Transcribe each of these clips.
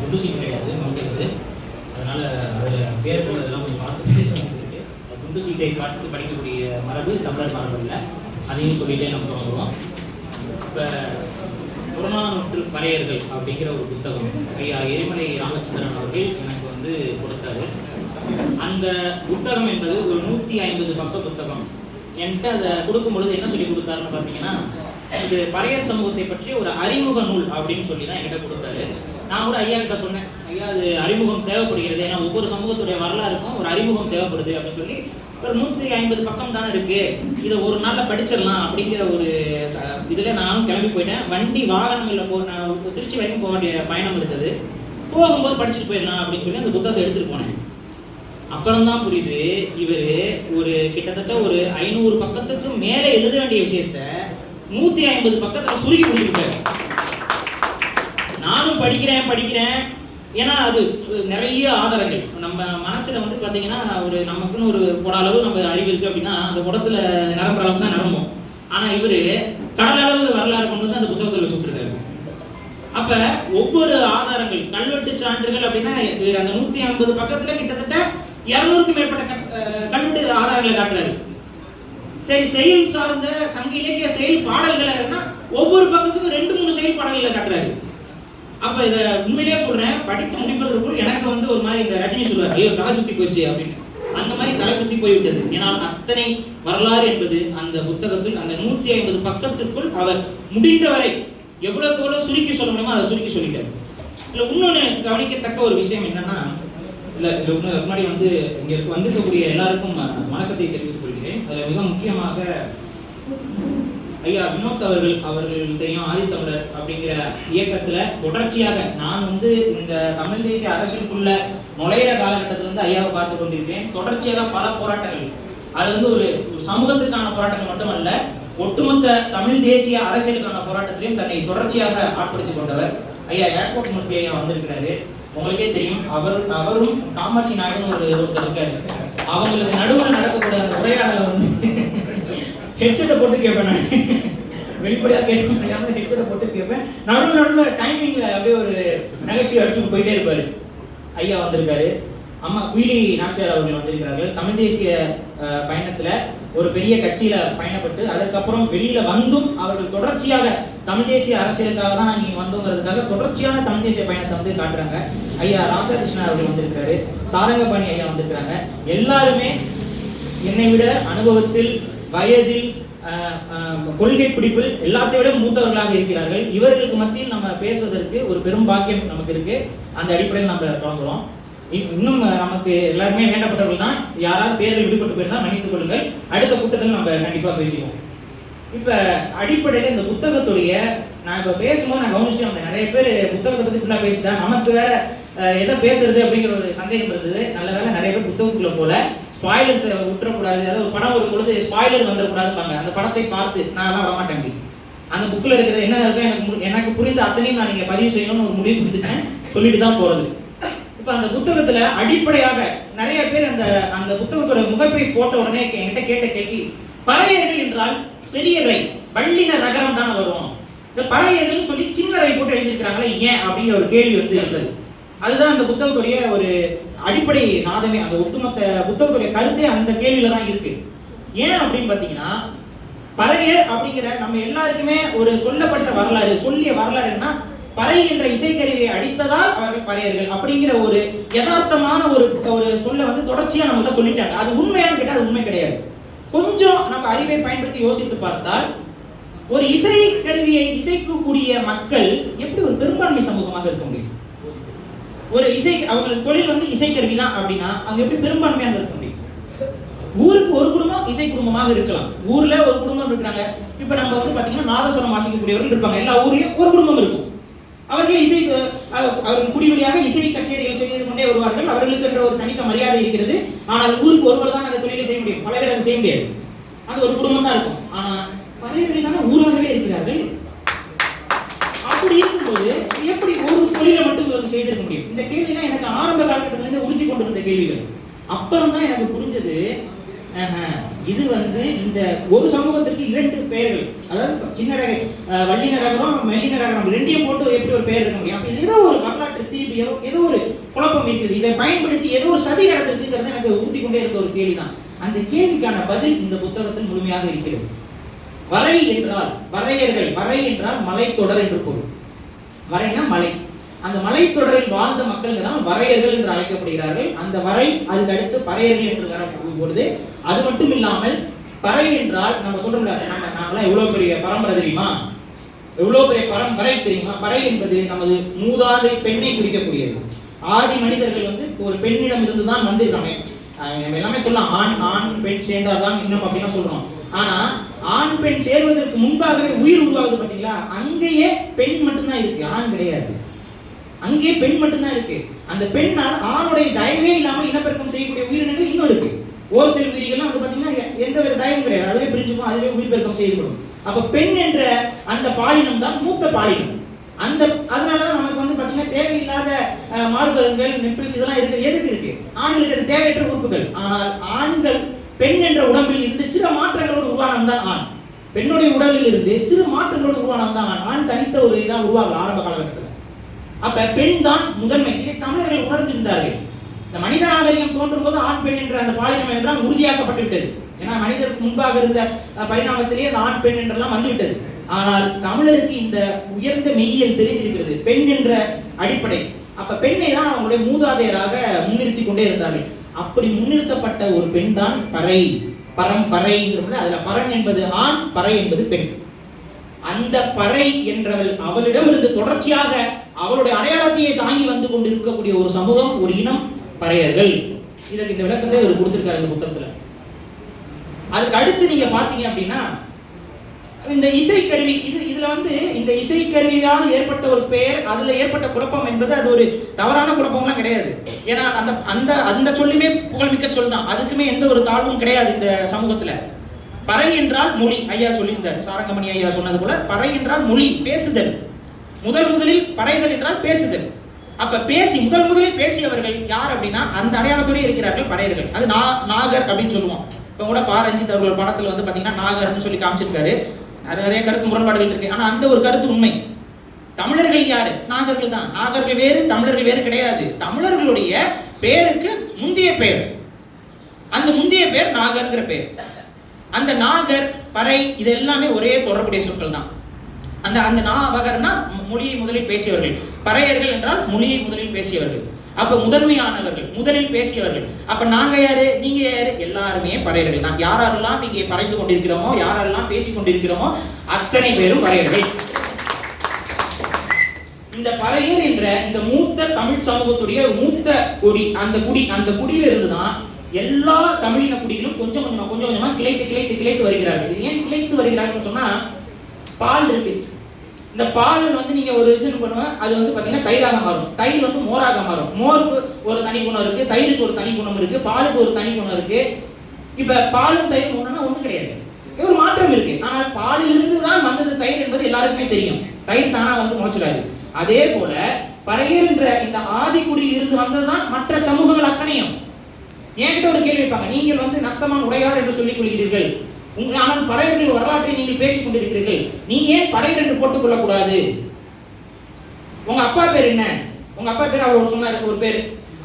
துண்டு சீட்டு கிடையாது நோட்டீஸ், அதனால் அதில் பேர் போனதெல்லாம் கொஞ்சம் பார்த்து பேச வேண்டியிருக்கு. துண்டு சீட்டை பார்த்து படிக்கக்கூடிய மரபு தமிழர் மரபு இல்லை, அதையும் சொல்லிகிட்டே நம்ம தொடங்குவோம். இப்போ புறநானூற்று பறையர்கள் அப்படிங்கிற ஒரு புத்தகம் ஐயா எரிமலை ராமச்சந்திரன் அவர்கள் எனக்கு வந்து கொடுத்தாரு. அந்த புத்தகம் என்பது ஒரு 150 பக்க புத்தகம். என்கிட்ட அதை கொடுக்கும் பொழுது என்ன சொல்லி கொடுத்தாருன்னு பார்த்தீங்கன்னா, இது பறையர் சமூகத்தை பற்றி ஒரு அறிமுக நூல் அப்படின்னு சொல்லி தான் என்கிட்ட கொடுத்தாரு. நான் கூட ஐயா கிட்ட சொன்னேன், ஐயா அது அறிமுகம் தேவைப்படுகிறது, ஏன்னா ஒவ்வொரு சமூகத்துடைய வரலாறுக்கும் ஒரு அறிமுகம் தேவைப்படுது அப்படின்னு சொல்லி, ஒரு 150 பக்கம் தானே இருக்கு, இதை ஒரு நாளில் படிச்சிடலாம் அப்படிங்கிற ஒரு இதில் நானும் கிளம்பி போயிட்டேன். வண்டி வாகனங்களில் போன திருச்சி வரைக்கும் போக வேண்டிய பயணம் இருந்தது. போகும்போது படிச்சுட்டு போயிடலாம் அப்படின்னு சொல்லி அந்த புத்தகத்தை எடுத்துகிட்டு போனேன். அப்புறம்தான் புரியுது, இவர் ஒரு கிட்டத்தட்ட ஒரு 500 பக்கத்துக்கு மேலே எழுத வேண்டிய விஷயத்த 150 பக்கத்தில் சுருக்கி கொடுத்துருக்காரு. நானும் படிக்கிறேன், ஏன்னா அது நிறைய ஆதாரங்கள் நம்ம மனசில் வந்து பார்த்தீங்கன்னா, ஒரு நமக்குன்னு ஒரு குடளவு நம்ம அறிவு இருக்குது அப்படின்னா அந்த குடத்தில் நிரம்புற அளவுக்கு தான் நிரம்பும். ஆனால் இவர் கடலளவு வரலாறு கொண்டு வந்து அந்த புத்தகத்தில் வச்சு விட்டுருக்காரு. அப்போ ஒவ்வொரு ஆதாரங்கள் கல்வெட்டு சான்றுகள் அப்படின்னா இவர் அந்த 150 பக்கத்தில் கிட்டத்தட்ட 200க்கும் மேற்பட்ட கல்வெட்டு ஆதாரங்களை காட்டுறாரு. சரி, செயல் சார்ந்த சங்க இலக்கிய செயல் பாடல்களை ஒவ்வொரு பக்கத்துக்கும் 2-3 செயல் பாடல்களை காட்டுறாரு. அப்ப இதை உண்மையிலேயே சொல்றேன், படித்து முடிப்பதற்குள் எனக்கு வந்து ஒரு மாதிரி இந்த ரஜினி சொல்வார், ஐயோ தலை சுத்தி போயிடுச்சு அப்படின்னு, அந்த மாதிரி தலை சுத்தி போய்விட்டது. ஏன்னால் அத்தனை வரலாறு என்பது அந்த புத்தகத்தில் அந்த 150 பக்கத்திற்குள் அவர் முடிந்தவரை எவ்வளவுக்கு எவ்வளவு சுருக்கி சொல்ல முடியுமோ அதை சுருக்கி சொல்லிட்டார். இல்லை இன்னொன்று கவனிக்கத்தக்க ஒரு விஷயம் என்னன்னா, இல்லை முன்னாடி வந்து இங்கே வந்திருக்கக்கூடிய எல்லாருக்கும் வணக்கத்தை தெரிவித்துக் கொள்கிறேன். அதில் மிக முக்கியமாக ஐயா வினோத் அவர்கள் தெரியும், ஆதித்தமிழர் அப்படிங்கிற இயக்கத்தில் தொடர்ச்சியாக நான் வந்து இந்த தமிழ் தேசிய அரசியலுக்குள்ள நுழையிற காலகட்டத்திலிருந்து ஐயாவை பார்த்து கொண்டிருக்கிறேன். தொடர்ச்சியாக பல போராட்டங்கள், அது வந்து ஒரு சமூகத்திற்கான போராட்டங்கள் மட்டுமல்ல, ஒட்டுமொத்த தமிழ் தேசிய அரசியலுக்கான போராட்டத்திலையும் தன்னை தொடர்ச்சியாக ஆட்படுத்தி கொண்டவர். ஐயா ஏர்போர்ட் மூர்த்தி ஐயா வந்திருக்கிறாரு. உங்களுக்கே தெரியும், அவரும் காமாட்சி நாயுடுன்னு ஒருத்தர் இருக்காரு. அவங்களுக்கு நடுவில் நடக்கக்கூடிய அந்த உரையாடலை வந்து ஹெட்செட்டை போட்டு கேட்பேன். நான் வெளிப்படையாக கேட்க முடியாமல் ஹெட்செட்டை போட்டு கேட்பேன். நடுவில் டைமிங்கில் அப்படியே ஒரு நகைச்சுவை அடிச்சுட்டு போயிட்டே இருப்பார். ஐயா வந்திருக்காரு, அம்மா குயிலி நாச்சியார் அவர்கள் வந்திருக்கிறார்கள். தமிழ் தேசிய பயணத்தில் ஒரு பெரிய கட்சியில் பயணப்பட்டு அதற்கப்புறம் வெளியில் வந்தும் அவர்கள் தொடர்ச்சியாக தமிழ் தேசிய அரசியலுக்காக தான் நீங்கள் வந்தோங்கிறதுக்காக தொடர்ச்சியான தமிழ் தேசிய பயணத்தை வந்து காட்டுறாங்க. ஐயா ராசாகிருஷ்ணன் அவர்கள் வந்திருக்காரு, சாரங்கபாணி ஐயா வந்திருக்கிறாங்க. எல்லாருமே என்னை விட அனுபவத்தில், வயதில், கொள்கை பிடிப்பில் எல்லாத்தை விட மூத்தவர்களாக இருக்கிறார்கள். இவர்களுக்கு மத்தியில் நம்ம பேசுவதற்கு ஒரு பெரும் பாக்கியம் நமக்கு இருக்கு. அந்த அடிப்படையில் நம்ம தொடங்குறோம். இன்னும் நமக்கு எல்லாருமே வேண்டப்பட்டவர்கள் தான். யாராவது பேரில் விடுபட்டு போயிருந்தால் மன்னித்துக் கொள்ளுங்கள். அடுத்த கூட்டத்தில் நம்ம கண்டிப்பாக பேசிடுவோம். இப்போ அடிப்படையில் இந்த புத்தகத்துடைய நான் இப்போ பேசும்போது நான் கவனிச்சுட்டு வந்தேன், நிறைய பேர் புத்தகத்தை பற்றி ஃபுல்லாக பேசிட்டா நமக்கு வேற எதை பேசுறது அப்படிங்கிற ஒரு சந்தேகம் இருந்தது. நல்ல வேலை நிறைய பேர் புத்தகத்துக்குள்ள போல ஸ்பாய்லர்ஸ் விட்டுறக்கூடாது, அதாவது ஒரு படம் வரும் பொழுது ஸ்பாய்லர் வந்துடக்கூடாதுப்பாங்க. அந்த படத்தை பார்த்து நான் எல்லாம் வரமாட்டேன். அப்படி அந்த புக்கில் இருக்கிறது என்ன இருக்கோ எனக்கு புரிந்த அத்தனையும் நான் நீங்கள் பதிவு செய்யணும்னு ஒரு முடிவு கொடுத்துட்டேன், சொல்லிட்டு தான் போகிறது. இப்போ அந்த புத்தகத்தில் அடிப்படையாக நிறைய பேர் அந்த புத்தகத்தோட முகப்பை போட்ட உடனே என்கிட்ட கேட்ட கேள்வி, பறையர்கள் என்றால் பெரிய ரை வள்ளின நகரம் தானே வரும், இந்த பறையர்கள் சொல்லி சின்ன ரை போட்டு எழுதியிருக்கிறாங்களே ஏன் அப்படிங்கிற ஒரு கேள்வி வந்து இருந்தது. அதுதான் அந்த புத்தகத்துடைய ஒரு அடிப்படை நாதமே, அந்த ஒட்டுமொத்த புத்தகத்துடைய கருத்தே அந்த கேள்வியில தான் இருக்கு. ஏன் அப்படின்னு பார்த்தீங்கன்னா, பறையர் அப்படிங்கிற நம்ம எல்லாருக்குமே ஒரு சொல்லப்பட்ட வரலாறு, சொல்லிய வரலாறுன்னா பறை என்ற இசைக்கருவியை அடித்ததால் அவர்கள் பறையர்கள் அப்படிங்கிற ஒரு யதார்த்தமான ஒரு சொல்ல வந்து தொடர்ச்சியா நம்ம சொல்லிட்டாங்க. அது உண்மையானு கேட்டால் அது உண்மை கிடையாது. கொஞ்சம் நம்ம அறிவை பயன்படுத்தி யோசித்து பார்த்தால், ஒரு இசை கருவியை இசைக்கக்கூடிய மக்கள் எப்படி ஒரு பெரும்பான்மை சமூகமாக இருக்க முடியும்? ஒரு அவங்களுக்கு தொழில் வந்து இசைக்கருவி தான் அப்படின்னா அவங்க எப்படி பெரும்பான்மையாக இருக்க முடியும்? ஊருக்கு ஒரு குடும்பம் இசை குடும்பமாக இருக்கலாம், ஊர்ல ஒரு குடும்பம் இருக்கிறாங்க. இப்ப நம்ம வந்து பாத்தீங்கன்னா நாதஸ்வரம் வாசிக்கக்கூடியவர்கள் இருப்பாங்க, எல்லா ஊர்லயும் ஒரு குடும்பம் இருக்கும். அவர்கள் அவர்கள் குடிவழியாக இசை கச்சேரிகள் செய்து கொண்டே வருவார்கள். அவர்களுக்கு என்ற ஒரு தனித்த மரியாதை இருக்கிறது. ஆனால் ஊருக்கு ஒருவர் தான் அந்த தொழிலை செய்ய முடியும், பல பேர் அதை செய்ய முடியாது. அது ஒரு குடும்பம் தான் இருக்கும். ஆனா பறையர்கள் தானே ஊராகவே இருக்கிறார்கள். அப்படி இருக்கும்போது எப்படி ஒரு தொழிலை மட்டும் செய்திருக்க முடியும்? இந்த கேள்விலாம் எனக்கு ஆரம்ப காலகட்டத்திலிருந்து உறுதி கொண்டிருந்த கேள்விகள். அப்புறம் தான் எனக்கு புரிஞ்சது, இது இந்த ஒரு சமூகத்திற்கு 2 பெயர்கள், அதாவது சின்ன ரக வல்லின ரகம் மெல்லின ரகம் ரெண்டையும் போட்டு எப்படி ஒரு பெயர் இருக்க முடியும்? அப்படி ஏதோ ஒரு வரலாற்று திருப்பியோ ஏதோ ஒரு குழப்பம் இருக்குது. இதை பயன்படுத்தி ஏதோ ஒரு சதி நடந்திருக்குங்கிறது எனக்கு உறுத்தி கொண்டே இருக்க ஒரு கேள்விதான். அந்த கேள்விக்கான பதில் இந்த புத்தகத்தில் முழுமையாக இருக்கிறது. வரை என்றால் வரையர்கள், வரை என்றால் மலைத்தொடர் என்று பொருள். வரைனா மலை. அந்த மலைத்தொடரில் வாழ்ந்த மக்கள் தான் வரையர்கள் என்று அழைக்கப்படுகிறார்கள். அந்த வரை அதுக்கு அடுத்து பறையர்கள் என்று வரப்போது. அது மட்டும் இல்லாமல் பறை என்றால் நம்ம சொல்றோம்ல, நாங்களாம் எவ்வளவு பெரிய பரம்பரை தெரியுமா, எவ்வளவு பெரிய பரம்பரை தெரியுமா? பறை என்பது நமது மூதாதை பெண்ணை குறிக்கக்கூடியது. ஆதி மனிதர்கள் ஒரு பெண்ணிடம் இருந்து தான் வந்திருக்காங்க. நம்ம எல்லாமே சொல்லலாம், ஆண் பெண் சேர்ந்தாதான் இன்னும் அப்படின்னா சொல்றோம். ஆனா ஆண் பெண் சேர்வதற்கு முன்பாகவே உயிர் உருவாகுது பாத்தீங்களா? அங்கேயே பெண் மட்டும்தான் இருக்கு, ஆண் கிடையாது. அங்கே பெண் மட்டும்தான் இருக்கு. அந்த பெண்ணால் ஆணுடைய தயவே இல்லாமல் இனப்பெருக்கம் செய்யக்கூடிய உயிரினங்கள் இன்னும் இருக்கு. ஒரு சில உயிரிகள்லாம் பாத்தீங்கன்னா எந்த ஒரு தயவும் கிடையாது, அதுவே பிரிஞ்சுக்கும், அதுவே உயிர் பெருக்கம் செய்யப்படும். அப்ப பெண் என்ற அந்த பாலினம் தான் மூத்த பாலினம். அதனாலதான் நமக்கு பாத்தீங்கன்னா தேவையில்லாத மார்பகங்கள், நிப்பிள்ஸ் இதெல்லாம் எதுக்கு இருக்கு? ஆண்களுக்கு அது தேவையற்ற உறுப்புகள். ஆனால் ஆண்கள் பெண் என்ற உடம்பில் இருந்து சில மாற்றங்களோடு உருவானவன் தான் ஆண். பெண்ணுடைய உடலில் இருந்து சிறு மாற்றங்களோடு உருவானவன் தான் ஆண். ஆண் தனித்த ஒரு இதான் உருவாகல ஆரம்ப காலகட்டத்தில். அப்ப பெண் தான் முதன்மை. இதை தமிழர்கள் உணர்ந்திருந்தார்கள். இந்த மனித நாகரிகம் தோன்றும் போது ஆண் பெண் என்ற அந்த பாலினம் என்றால் உறுதியாக்கப்பட்டு விட்டது. ஏன்னா மனிதருக்கு முன்பாக இருந்த பரிணாமத்திலேயே அந்த ஆண் பெண் என்றெல்லாம் வந்துவிட்டது. ஆனால் தமிழருக்கு இந்த உயர்ந்த மெய்யியல் தெரிந்திருக்கிறது, பெண் என்ற அடிப்படை. அப்ப பெண்ணை தான் அவங்களுடைய மூதாதையராக முன்னிறுத்தி கொண்டே இருந்தார்கள். அப்படி முன்னிறுத்தப்பட்ட ஒரு பெண் தான் பறை, பரம்பரை. அதுல பரன் என்பது ஆண், பறை என்பது பெண். அந்த பறை என்றவள் அவளிடமிருந்து தொடர்ச்சியாக அவளுடைய அடையாளத்தையே தாங்கி வந்து கொண்டிருக்கக்கூடிய ஒரு சமூகம், ஒரு இனம் பறையர்கள். இதற்கு இந்த விளக்கத்தை அவர் கொடுத்திருக்காரு இந்த புத்தகத்துல. அதுக்கு அடுத்து நீங்க பாத்தீங்க அப்படின்னா இந்த இசைக்கருவி, இதுல இந்த இசைக்கருவியால் ஏற்பட்ட ஒரு பெயர், அதுல ஏற்பட்ட குழப்பம் என்பது அது ஒரு தவறான குழப்பம்லாம் கிடையாது. ஏன்னா அந்த சொல்லுமே புகழ்மிக்க சொல் தான், அதுக்குமே எந்த ஒரு தாழ்வும் கிடையாது இந்த சமூகத்துல. பறை என்றால் மொழி, ஐயா சொல்லியிருந்தார், சாரங்கமணி ஐயா சொன்னது போல பறை என்றால் மொழி, பேசுதல். முதலில் பறைதல் என்றால் பேசுதல். அப்ப முதலில் பேசியவர்கள் யார் அப்படின்னா அந்த அடையாளத்தோட இருக்கிறார்கள் பறையர்கள். அது நாகர் அப்படின்னு சொல்லுவோம். இப்ப கூட ரஞ்சித் அவர்கள் படத்துல பாத்தீங்கன்னா நாகர்னு சொல்லி காமிச்சிருக்காரு. நிறைய கருத்து முரண்பாடுகள் இருக்கு. ஆனா அந்த ஒரு கருத்து உண்மை. தமிழர்கள் யாரு? நாகர்கள் தான். நாகர்கள் வேறு, தமிழர்கள் வேறு கிடையாது. தமிழர்களுடைய பேருக்கு முந்தைய பெயர், அந்த முந்தைய பெயர் நாகர்ங்கிற பெயர். அந்த நாகர், பறை இது எல்லாமே ஒரே தொடர்புடைய சொற்கள் தான். அந்த நாகர்னா மொழியை முதலில் பேசியவர்கள், பறையர்கள் என்றால் மொழியை முதலில் பேசியவர்கள். அப்ப முதன்மையானவர்கள், முதலில் பேசியவர்கள். அப்ப நாங்க யாரு, நீங்க யாரு? எல்லாருமே பறையர்கள் தான். யாரெல்லாம் இங்கே பறைந்து கொண்டிருக்கிறோமோ, யாரெல்லாம் பேசிக் கொண்டிருக்கிறோமோ அத்தனை பேரும் பறையர்கள். இந்த பறையர் என்ற இந்த மூத்த தமிழ் சமூகத்துடைய மூத்த குடி, அந்த குடியில இருந்துதான் எல்லா தமிழின குடிகளும் கொஞ்சம் கொஞ்சமா கிளைத்து வருகிறார்கள். இது ஏன் கிளைத்து வருகிறார்கள் சொன்னா, பால் இருக்கு. இந்த பால் நீங்க ஒரு விஷயம் பண்ணுவேன், அது பாத்தீங்கன்னா தயிராக மாறும், தயிர் மோராக மாறும். மோருக்கு ஒரு தனி குணம் இருக்கு, தயிருக்கு ஒரு தனி குணம் இருக்கு, பாலுக்கு ஒரு தனி குணம் இருக்கு. இப்ப பாலும் தயிரும் ஒண்ணுன்னா ஒண்ணு கிடையாது, ஒரு மாற்றம் இருக்கு. ஆனால் பாலில் இருந்து தான் வந்தது தயிர் என்பது எல்லாருக்குமே தெரியும். தயிர் தானா முளைச்சிடாது. அதே போல பறையர் என்ற இந்த ஆதிக்குடியில் இருந்து வந்ததுதான் மற்ற சமூகங்கள் அத்தனையும். என்கிட்ட ஒரு கேள்வி வைப்பாங்க, நீங்கள் நத்தமான் உடையார் என்று சொல்லிக் கொள்கிறீர்கள், ஆனால் பறையர்கள் வரலாற்றை நீங்கள் பேசிக் கொண்டிருக்கிறீர்கள், நீங்க ஏன் பறையர் என்று போட்டுக் கொள்ளக்கூடாது? உங்க அப்பா பேர் என்ன? உங்க அப்பா பேர் அவர் சொன்னாரு ஒரு பேர்,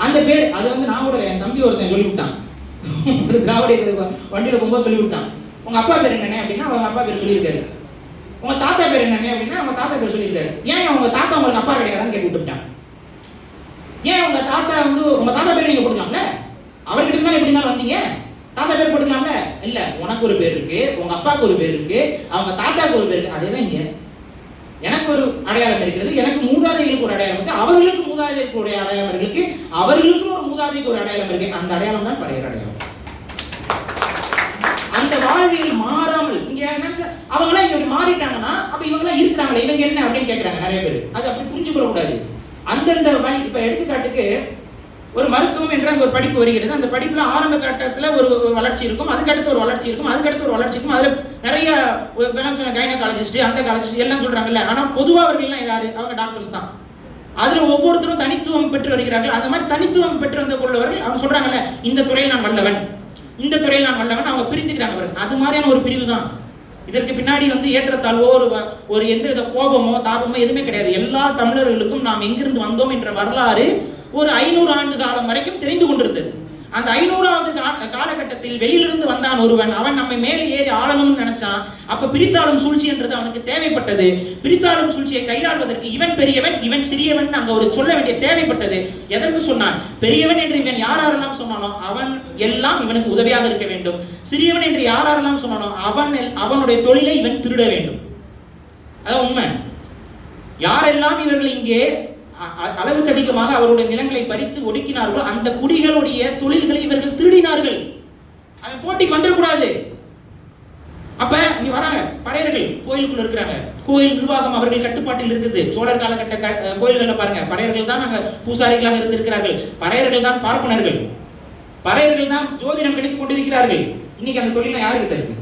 அந்த பேர் அது நான் கூட என் தம்பி ஒருத்தன் சொல்லிவிட்டான், திராவிட வண்டியில போகும்போது சொல்லிவிட்டான். உங்க அப்பா பேர் என்னன்னு அப்படின்னா அவங்க அப்பா பேர் சொல்லியிருக்காரு. உங்க தாத்தா பேர் என்னன்னு அப்படின்னா அவங்க தாத்தா பேர் சொல்லியிருக்காரு. ஏன் உங்க தாத்தா உங்களுக்கு அப்பா கிடையாதான்னு கேட்டு விட்டுட்டான். ஏன் உங்க தாத்தா உங்க தாத்தா பேர் நீங்க போட்டுக்கலாம்ல, அவர்கிட்ட இருந்தாலும் எப்படி இருந்தாலும் வந்தீங்க, தாத்தா பேர் போட்டுக்கலாம்ல. இல்ல, உனக்கு ஒரு பேர் இருக்கு, உங்க அப்பாவுக்கு ஒரு பேர் இருக்கு, அவங்க தாத்தாவுக்கு ஒரு பேர் இருக்கு. அதேதான் இங்க எனக்கு ஒரு அடையாளம் இருக்கிறது, எனக்கு மூதாதைகளுக்கு ஒரு அடையாளம் இருக்கு, அவர்களுக்கு மூதாதைக்கு ஒரு அடையாளம் இருக்கு, அவர்களுக்கும் ஒரு மூதாதைக்கு ஒரு அடையாளம் இருக்கு. அந்த அடையாளம் தான் பறையர் அடையாளம். அந்த வாழ்வியல் மாறாமல் இங்க நினைச்சா அவங்க எல்லாம் இங்க மாறிட்டாங்கன்னா அப்ப இவங்க எல்லாம் இருக்கிறாங்களே இவங்க என்ன அப்படின்னு கேட்கறாங்க நிறைய பேர். அது அப்படி புரிஞ்சுக்கொள்ள கூடாது. அந்தந்த வழி. இப்ப எடுத்துக்காட்டுக்கு ஒரு மருத்துவம் என்ற ஒரு படிப்பு வருகிறது. அந்த படிப்புல ஆரம்ப கட்டத்துல ஒரு வளர்ச்சி இருக்கும், அதுக்கு அடுத்து ஒரு வளர்ச்சி இருக்கும், அதுக்கு அடுத்து ஒரு வளர்ச்சி இருக்கும். அதுல நிறைய கைனகாலஜிஸ்ட் அந்த காலஜிஸ்ட் எல்லாம் சொல்றாங்கல்ல. ஆனா பொதுவா அவர்கள் யாரு? அவங்க டாக்டர்ஸ் தான். அதுல ஒவ்வொருத்தரும் தனித்துவம் பெற்று வருகிறார்கள். அந்த மாதிரி தனித்துவம் பெற்று வந்த உள்ளவர்கள் அவங்க சொல்றாங்கல்ல, இந்த துறையில் நான் வல்லவன், இந்த துறையில் நான் வல்லவன், அவங்க பிரிந்துக்கிறாங்க பாருங்க. அது மாதிரியான ஒரு பிரிவு தான். இதற்கு பின்னாடி ஏற்றத்தாழ்வோ ஒரு எந்தவித கோபமோ தாபமோ எதுவுமே கிடையாது. எல்லா தமிழர்களுக்கும் நாம் எங்கிருந்து வந்தோம் என்ற வரலாறு ஒரு 500 ஆண்டு காலம் வரைக்கும் தெரிந்து கொண்டிருந்தது. அந்த 500வது காலகட்டத்தில் வெளியிலிருந்து வந்தான் ஒருவன், அவன் நம்மை மேலே ஏறி ஆளணும்னு நினைச்சான். அப்ப பிரித்தாளும் சூழ்ச்சி என்றது அவனுக்கு தேவைப்பட்டது. பிரித்தாளும் சூழ்ச்சியை கையாள்வதற்கு இவன் பெரியவன் இவன் சிறியவன் அங்க ஒரு சொல்ல வேண்டிய தேவைப்பட்டது. எதற்கு சொன்னான்? பெரியவன் என்று இவன் யாரெல்லாம் சொன்னானோ அவன் எல்லாம் இவனுக்கு உதவியாக இருக்க வேண்டும். சிறியவன் என்று யாரெல்லாம் சொன்னானோ அவனுடைய தொழிலை இவன் திருட வேண்டும். அதான் உண்மை. யாரெல்லாம் இவர்கள் இங்கே அளவுக்கு அதிகமாக அவருடைய நிலங்களை பறித்து ஒடுக்கினார்களோ அந்த குடிகளுடைய தொழில்களை இவர்கள் திருடினார்கள். அவன் போட்டிக்கு வந்துடக்கூடாது. அப்ப இங்க வராங்க பறையர்கள், கோயிலுக்குள்ள இருக்கிறாங்க. கோயில் நிர்வாகம் அவர்கள் கட்டுப்பாட்டில் இருக்குது. சோழர் காலகட்ட கோயில்களை பாருங்க, பறையர்கள் தான் அங்க பூசாரிகளாக இருந்திருக்கிறார்கள். பறையர்கள் தான் பார்ப்பனர்கள். பறையர்கள் தான் ஜோதிடம் கிடைத்துக் கொண்டிருக்கிறார்கள். இன்னைக்கு அந்த தொழில் யாருக்கிட்ட இருக்கு?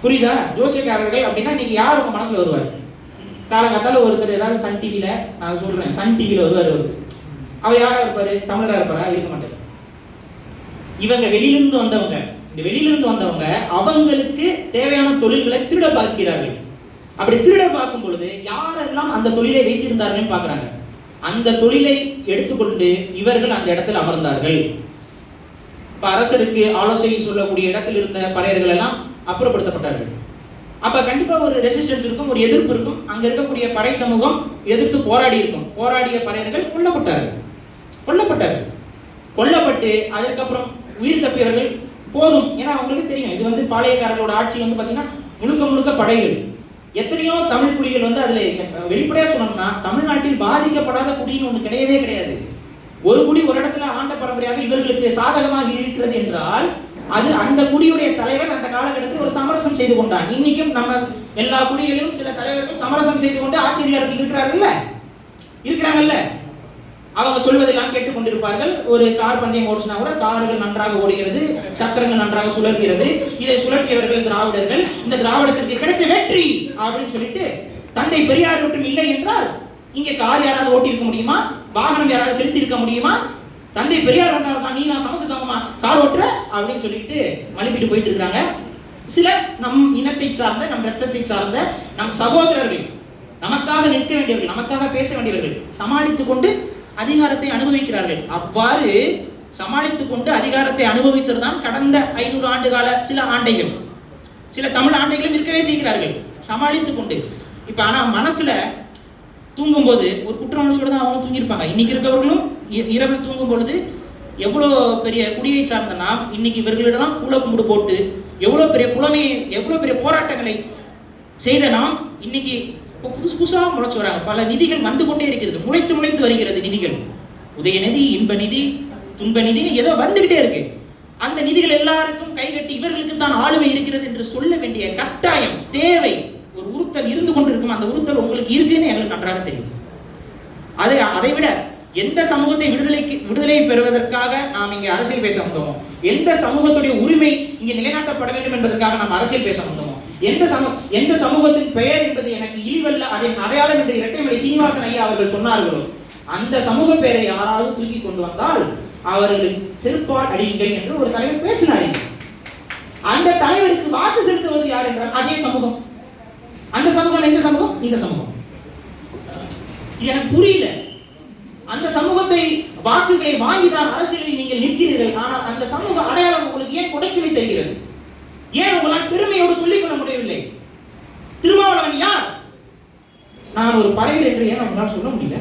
புரியுதா? ஜோசியக்காரர்கள் அப்படின்னா இன்னைக்கு யார் உங்க மனசுல வருவார்? காலங்காத்தால ஒருத்தர் ஏதாவது சன் டிவியில, நான் சொல்றேன் சன் டிவியில வருவார் ஒருத்தர். அவர் யாரா இருப்பாரு? தமிழரா இருப்பாரா? இருக்க மாட்டார். இவங்க வெளியிலிருந்து வந்தவங்க. இந்த வெளியிலிருந்து வந்தவங்க அவங்களுக்கு தேவையான தொழில்களை திருட பார்க்கிறார்கள். அப்படி திருட பார்க்கும் பொழுது யாரெல்லாம் அந்த தொழிலை வைத்திருந்தார்கள் பார்க்கிறாங்க. அந்த தொழிலை எடுத்துக்கொண்டு இவர்கள் அந்த இடத்தில் அமர்ந்தார்கள். இப்ப அரசருக்கு ஆலோசனை சொல்லக்கூடிய இடத்தில் இருந்த பறையர்கள் எல்லாம் அப்புறப்படுத்தப்பட்டார்கள். அப்ப கண்டிப்பா ஒரு ரெசிஸ்டன்ஸ் இருக்கும், ஒரு எதிர்ப்பு இருக்கும். அங்க இருக்கக்கூடிய பறை சமூகம் எதிர்த்து போராடி இருக்கும். போராடிய பறையர்கள் கொல்லப்பட்டார்கள். கொல்லப்பட்டு அதற்கப்புறம் உயிர் தப்பியவர்கள் போதும். ஏன்னா அவங்களுக்கு தெரியும் இது பாளையக்காரர்களோட ஆட்சி பாத்தீங்கன்னா முழுக்க படைகள். எத்தனையோ தமிழ் குடிகள் அதுல வெளிப்படையா சொல்லணும்னா தமிழ்நாட்டில் பாதிக்கப்படாத குடின்னு ஒண்ணு கிடையவே கிடையாது. ஒரு குடி ஒரு இடத்துல ஆண்ட பரம்பரையாக இவர்களுக்கு சாதகமாக இருக்கிறது என்றால் அது அந்த குடியுடைய தலைவர் அந்த காலகட்டத்தில் ஒரு சமரசம் செய்து கொண்டான். இன்னைக்கும் நம்ம எல்லா குடிகளிலும் சில தலைவர்கள் சமரசம் செய்து கொண்டு ஆட்சி அதிகாரத்தில் இருக்கிறாங்கல்ல. அவங்க சொல்வதெல்லாம் கேட்டுக் கொண்டிருப்பார்கள். ஒரு கார் பந்தயம் ஓடினா கூட கார்கள் நன்றாக ஓடுகிறது, சக்கரங்கள் நன்றாக சுழற்கிறது. இதை சுழற்றியவர்கள் திராவிடர்கள். இந்த திராவிடத்திற்கு கிடைத்த வெற்றி அப்படின்னு சொல்லிட்டு தந்தை பெரியார் மட்டும் இல்லை என்றால் இங்கே கார் யாராவது ஓட்டி இருக்க முடியுமா? வாகனம் யாராவது செலுத்தி இருக்க முடியுமா? தந்தை பெரியார் வந்தால் தான் நீ நான் சமூக சமமா கார் ஓட்டுற அப்படின்னு சொல்லிட்டு மழுப்பிட்டு போயிட்டு இருக்காங்க. சில நம் இனத்தை சார்ந்த, நம் ரத்தத்தை சார்ந்த நம் சகோதரர்கள், நமக்காக நிற்க வேண்டியவர்கள், நமக்காக பேச வேண்டியவர்கள் சமாளித்துக் கொண்டு அதிகாரத்தை அனுபவிக்கிறார்கள். அவ்வாறு சமாளித்துக் கொண்டு அதிகாரத்தை அனுபவித்தது தான் கடந்த 500 ஆண்டு கால சில ஆண்டைகள். சில தமிழ் ஆண்டைகளும் இருக்கவே செய்கிறார்கள் சமாளித்துக் கொண்டு. இப்ப ஆனா மனசுல தூங்கும் போது ஒரு குற்ற உணர்ச்சியோட தான் அவங்க தூங்கியிருப்பாங்க. இன்னைக்கு இருக்கவர்களும் இரவில் தூங்கும் பொழுது எவ்வளோ பெரிய குடியை சார்ந்த நாம் இன்னைக்கு இவர்களிடம் கூலக்கும்பிடு போட்டு எவ்வளோ பெரிய புலமையை, எவ்வளோ பெரிய போராட்டங்களை செய்த நாம் இன்னைக்கு புதுசாக முளைச்சு வராங்க. பல நிதிகள் வந்து கொண்டே இருக்கிறது, முளைத்து வருகிறது நிதிகள். உதயநிதி, இன்ப நிதி, துன்ப நிதினு ஏதோ வந்துகிட்டே இருக்கு. அந்த நிதிகள் எல்லாருக்கும் கைகட்டி இவர்களுக்கு தான் ஆளுமை இருக்கிறது என்று சொல்ல வேண்டிய கட்டாயம், தேவை, ஒரு உறுத்தல் இருந்து கொண்டு இருக்கும். அந்த உறுத்தல் உங்களுக்கு இருக்குன்னு எங்களுக்கு நன்றாக தெரியும். அதை விட எந்த சமூகத்தை விடுதலை பெறுவதற்காக நாம் இங்கே அரசியல் பேச வந்தோமோ, எந்த சமூகத்துடைய உரிமை இங்கே நிலைநாட்டப்பட வேண்டும் என்பதற்காக நாம் அரசியல் பேச வந்தோமோ, எந்த சமூகத்தின் பெயர் என்பது எனக்கு இழிவல்ல, அதன் அடையாளம் என்று இரட்டைமலை சீனிவாசன் ஐயா அவர்கள் சொன்னார்களோ அந்த சமூக பெயரை யாராவது தூக்கி கொண்டு வந்தால் அவர்கள் செருப்பால் அடியுங்கள் என்று ஒரு தலைவர் பேசினார். அந்த தலைவருக்கு வாக்கு செலுத்துவது யார் என்றால் அதே சமூகம். அந்த சமூகம் எந்த சமூகம்? இந்த சமூகம். எனக்கு புரியல. அந்த சமூகத்தை வாக்குகளை வாங்கிதான் அரசியலில் நீங்கள் நிற்கிறீர்கள். ஆனால் அந்த சமூக அடையாளம் உங்களுக்கு ஏன் கொடைச்சுவை தருகிறது? ஏன் உங்களால் பெருமையோடு சொல்லிக் கொள்ள முடியவில்லை? திருமாவளவன் யார்? நான் ஒரு பறையர் என்று ஏன் அவங்களால் சொல்ல முடியல?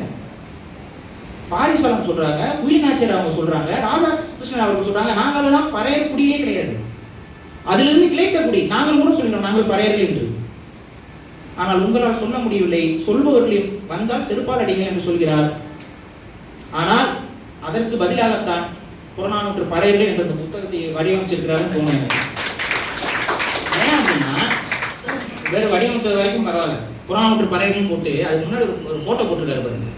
பாரிசாலம் சொல்றாங்க, குயிலினாச்சியர் அவங்க சொல்றாங்க, ராதாகிருஷ்ணன் அவர்கள் சொல்றாங்க, நாங்கள் எல்லாம் பறையர் குடியே கிடையாது, அதிலிருந்து கிளைத்த குடி. நாங்கள் கூட சொல்லினோம் நாங்கள் பறையர்கள் என்று. ஆனால் உங்களால் சொல்ல முடியவில்லை. சொல்பவர்களையும் வந்தால் செருப்பால் அடிங்கள் என்று சொல்கிறார். ஆனால் அதற்கு பதிலாகத்தான் புறநானூற்று பறையர்கள் என்ற புத்தகத்தை வடிவமைச்சிருக்கிறாருன்னு தோணுங்க. ஏன் அப்படின்னா வேறு வடிவமைச்சது வரைக்கும் பரவாயில்ல, புறநானூற்று பறையர்கள் போட்டு அதுக்கு முன்னாடி ஒரு போட்டோ போட்டிருக்காரு பாருங்க.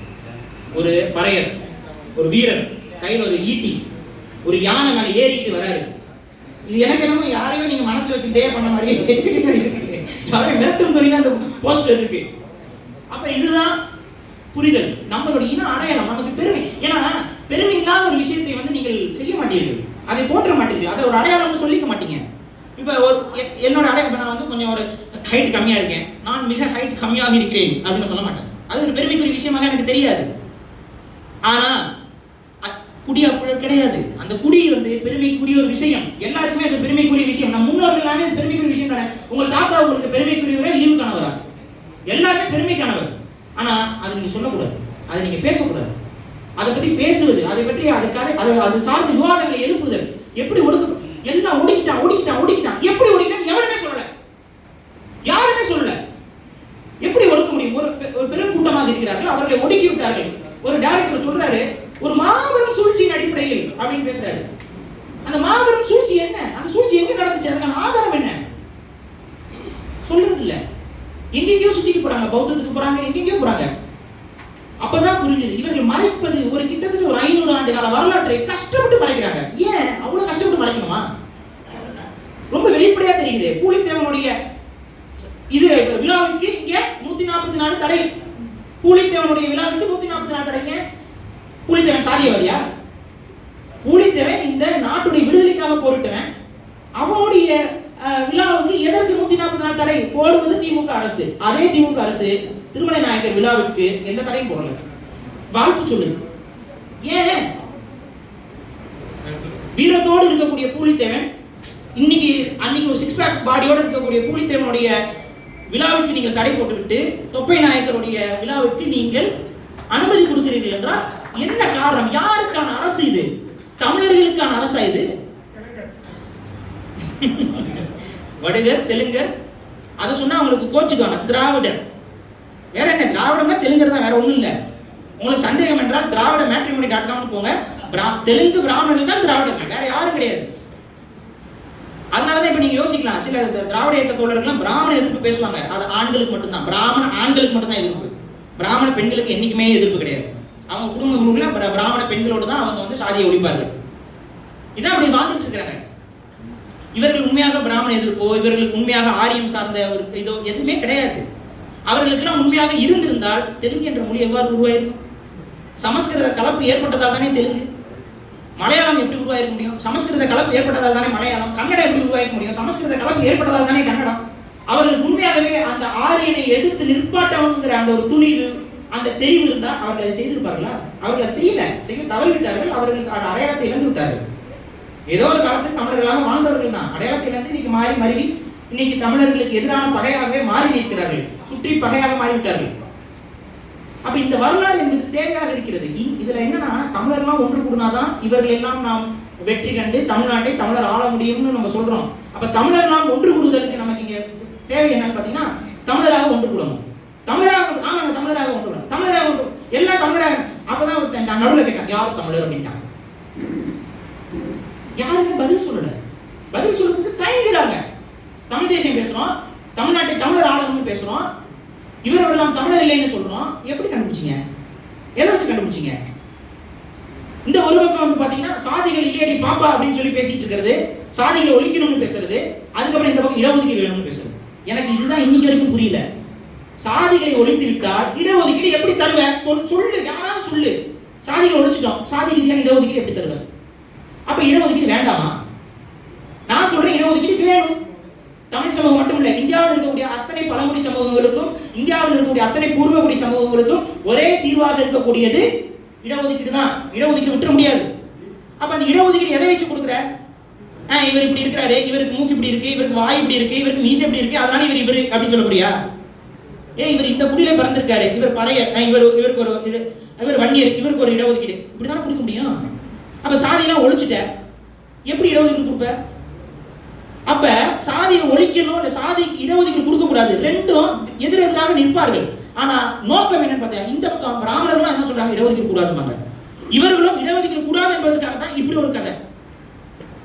ஒரு பறையர், ஒரு வீரர், கையில் ஒரு ஈட்டி, ஒரு யானை மேலே ஏறிட்டு வராரு. இது எனக்கு என்னமோ யாரையும் நீங்க மனசுல வச்சுட்டே பண்ண மாதிரி இருக்கு. யாரையும் மிரட்டும் தொழில அந்த போஸ்டர் இருக்கு. அப்ப இதுதான் புரிதல், நம்மளுடைய இன அடையாளம், நமக்கு பெருமை. ஏன்னா பெருமை இல்லாத ஒரு விஷயத்தை நீங்கள் செய்ய மாட்டீர்கள், அதை போற்ற மாட்டீர்கள், அதை ஒரு அடையாளம்னு சொல்லிக்க மாட்டீங்க. இப்போ ஒரு என்னோட அடையாளம், நான் வந்து கொஞ்சம் ஒரு ஹைட் கம்மியாக இருக்கேன், நான் மிக ஹைட் கம்மியாக இருக்கிறேன் அப்படின்னு சொல்ல மாட்டேன். அது ஒரு பெருமைக்குரிய விஷயமாக எனக்கு தெரியாது. ஆனால் குடி அப்படி கிடையாது. அந்த குடி வந்து பெருமைக்குரிய ஒரு விஷயம், எல்லாருக்குமே அது பெருமைக்குரிய விஷயம். நம்ம முன்னோர்கள் எல்லாமே அது பெருமைக்குரிய விஷயம் தானே. உங்கள் தாத்தா உங்களுக்கு பெருமைக்குரியவரா லீவுக்கானவரா? எல்லாருமே பெருமைக்கானவர். ஆனால் அதை நீங்கள் சொல்லக்கூடாது, அதை நீங்கள் பேசக்கூடாது. அதை பற்றி பேசுவது, அதை பற்றி அது சார்ந்த விவாதங்களை எழுப்புதல், எப்படி ஒடுக்க எல்லாம் ஒடுக்கிட்டான் எப்படி ஒடுக்கிட்டான் எவருமே சொல்லல, யாருமே சொல்லல. எப்படி ஒடுக்க முடியும்? ஒரு பெரும் கூட்டமாக இருக்கிறார்கள், அவர்களை ஒடுக்கி விட்டார்கள். ஒரு டைரக்டர் சொல்றாரு, ஒரு மாபெரும் சூழ்ச்சியின் அடிப்படையில் அப்படின்னு பேசுறாரு. அந்த மாபெரும் சூழ்ச்சி என்ன? அந்த சூழ்ச்சி எங்க நடந்துச்சு? அதுக்கான ஆதாரம் என்ன? சொல்றது இல்ல. எங்கெங்கயோ சுத்திட்டு போறாங்க, பௌத்தத்துக்கு போறாங்க, எங்கெங்கயோ போறாங்க. அப்பதான் புரிஞ்சது, இவர்கள் மறைப்பது ஒரு கிட்டத்தட்ட ஒரு 500 ஆண்டு கால வரலாற்றை கஷ்டப்பட்டு மறைக்கிறாங்க. ஏன் அவ்வளவு கஷ்டப்பட்டு மறைக்கணுமா? ரொம்ப வெளிப்படையா தெரியுது. பூலித்தேவனுடைய இது விழாவுக்கு இங்க 144 தடை. பூலித்தேவனுடைய விழாவுக்கு 144 தடைங்க. பூலித்தேவன் சாதியவாதியா? பூலித்தேவன் இந்த நாட்டுடைய விடுதலைக்காக போரிட்டவன். அவனுடைய விழாவுக்கு எதற்கு 144 தடை போடுவது திமுக அரசு. அதே திமுக அரசு திருமலை நாயக்கர் விழாவிற்கு எந்த தடையும் போடல, வாழ்த்து சொல்லுது. ஏன்? வீரத்தோடு இருக்கக்கூடிய பூலித்தேவன் அன்னைக்கு ஒரு 6 பேக் பாடியோடு இருக்கக்கூடிய பூலித்தேவனுடைய விழாவிற்கு நீங்கள் தடை போட்டுவிட்டு தொப்பை நாயக்கருடைய விழாவிற்கு நீங்கள் அனுமதி கொடுக்கிறீர்கள் என்றால் என்ன காரணம்? யாருக்கான அரசு இது? தமிழர்களுக்கான அரசா இது? வடுகர், தெலுங்கர், அதை சொன்னா அவங்களுக்கு கோச்சுக்கான திராவிடர். வேற என்ன? திராவிடம்னா தெலுங்கர் தான், வேற ஒண்ணும் இல்லை. உங்களுக்கு சந்தேகம் என்றால் திராவிட matrimony.com போங்க. தெலுங்கு பிராமணர்கள் தான் திராவிடர்கள், வேற யாரும் கிடையாது. அதனாலதான் இப்ப நீங்க யோசிக்கலாம், சில திராவிட இயக்க தோழர்கள் பிராமண எதிர்ப்பு பேசுவாங்க. அது ஆண்களுக்கு மட்டும்தான், பிராமண ஆண்களுக்கு மட்டும்தான் எதிர்ப்பு. பிராமண பெண்களுக்கு என்னைக்குமே எதிர்ப்பு கிடையாது. அவங்க குடும்பங்களுக்குள்ள பிராமண பெண்களோடு தான் அவங்க வந்து சாதியை ஒழிப்பார்கள். இதான் அப்படி வாழ்ந்துட்டு இருக்கிறாங்க. இவர்கள் உண்மையாக பிராமண எதிர்ப்போ, இவர்களுக்கு உண்மையாக ஆரியம் சார்ந்த ஒரு இதோ எதுவுமே கிடையாது. அவர்களுக்கெல்லாம் உண்மையாக இருந்திருந்தால் தெலுங்கு என்ற மொழி எவ்வாறு உருவாயிருக்கும்? சமஸ்கிருத கலப்பு ஏற்பட்டதால் தானே தெலுங்கு. மலையாளம் எப்படி உருவாயிருக்க முடியும்? சமஸ்கிருத கலப்பு ஏற்பட்டதால் தானே மலையாளம். கன்னடம் எப்படி உருவாயிருக்க முடியும்? சமஸ்கிருத கலப்பு ஏற்பட்டதால் தானே கன்னடம். அவர்கள் உண்மையாகவே அந்த ஆரியனை எதிர்த்து நிற்பாட்டவங்கிற அந்த ஒரு துணிவு, அந்த தெளிவு இருந்தால் அவர்கள் அதை செய்திருப்பார்களா? அவர்கள் அதை செய்ய தவறிவிட்டார்கள். அவர்களுக்கு அடையாளத்தை இழந்து விட்டார்கள். ஏதோ ஒரு காலத்தில் தமிழர்களாக வாழ்ந்தவர்கள் தான் அடையாளத்தை இழந்து இன்னைக்கு மாறி மருவி இன்னைக்கு தமிழர்களுக்கு எதிரான பகையாகவே மாறி நிற்கிறார்கள், சுற்றி பகையாக மாறிவிட்டார்கள். அப்ப இந்த வரலாறு என்பது தேவையாக இருக்கிறது. இதுல என்னன்னா, தமிழர்லாம் ஒன்று கூடினாதான் இவர்கள் எல்லாம் நாம் வெற்றி கண்டு தமிழ்நாட்டை தமிழர் ஆள முடியும்னு நம்ம சொல்றோம். அப்ப தமிழர்லாம் ஒன்று கூடுதலுக்கு நமக்கு இங்க தேவை என்னன்னு பாத்தீங்கன்னா, தமிழராக ஒன்று கூடணும். தமிழராக ஆமாங்க, தமிழராக ஒன்று கூடணும், தமிழராக ஒன்று, எல்லாம் தமிழராக. அப்பதான் ஒருத்தன் நான் நடுவில் கேட்கேன், யார் தமிழர் அப்படின்ட்டான். யாருமே பதில் சொல்லல. பதில் சொல்றதுக்கு தயங்குறாங்க. தமிழ் தேசியம் பேசுறோம், தமிழ்நாட்டை தமிழர் ஆளணும்னு பேசுறோம், இவரெல்லாம் தமிழர் இல்லைன்னு சொல்றோம். எப்படி கண்டுபிடிச்சீங்க? எதை வச்சு கண்டுபிடிச்சீங்க? இந்த ஒரு பக்கம் வந்து பாத்தீங்கன்னா சாதிகள் இல்லையடி பாப்பா அப்படின்னு சொல்லி பேசிட்டு இருக்கிறது, சாதிகளை ஒழிக்கணும்னு பேசுறது, அதுக்கப்புறம் இந்த பக்கம் இடஒதுக்கீடு வேணும்னு பேசுறது. எனக்கு இதுதான் இன்னைக்கு வரைக்கும் புரியல. சாதிகளை ஒழித்து விட்டால் இடஒதுக்கீடு எப்படி தருவ? சொல்லு, யாராவது சொல்லு. சாதிகளை ஒழிச்சிட்டோம், சாதி ரீதியான இடஒதுக்கீடு எப்படி தருவ? அப்ப இடஒதுக்கீடு வேண்டாமா? நான் சொல்றேன், இடஒதுக்கீடு வேணும். தமிழ் சமூகம் மட்டும் இல்லை, இந்தியாவில் இருக்கக்கூடிய அத்தனை பழங்குடி சமூகங்களுக்கும், இந்தியாவில் இருக்கக்கூடிய அத்தனை பூர்வகுடி சமூகங்களுக்கும் ஒரே தீர்வாக இருக்கக்கூடியது இடஒதுக்கீடு தான். இடஒதுக்கீடு விட்டுற முடியாது. அப்ப அந்த இடஒதுக்கீடு எதை வச்சு கொடுக்குற? இவர் இப்படி இருக்கிறாரு, இவருக்கு மூக்கு இப்படி இருக்கு, இவருக்கு வாய் இப்படி இருக்கு, இவருக்கு மீசை இப்படி இருக்கு, அதனால இவர் அப்படின்னு சொல்ல போறியா? இவர் இந்த குடியில பிறந்திருக்காரு, இவர் பறையர், இவருக்கு ஒரு இது, இவர் வன்னியர், இவருக்கு ஒரு இடஒதுக்கீடு, இப்படிதானே கொடுக்க முடியும். அப்ப சாதியெல்லாம் ஒழிச்சுட்ட எப்படி இடஒதுக்கீடு கொடுப்ப? அப்ப சாதியை ஒழிக்கணும், இல்ல சாதிக்கு இடஒதுக்கீடு கொடுக்க கூடாது, ரெண்டும் எதிரெதிராக நிற்பார்கள். ஆனா நோக்கம் என்னன்னு பார்த்தா, இந்த பக்கம் பிராமணர்களும் என்ன சொல்றாங்க, இடஒதுக்கீடு கூடாதுமாங்க, இவர்களும் இடஒதுக்கீடு கூடாது என்பதற்காக தான் இப்படி ஒரு கதை.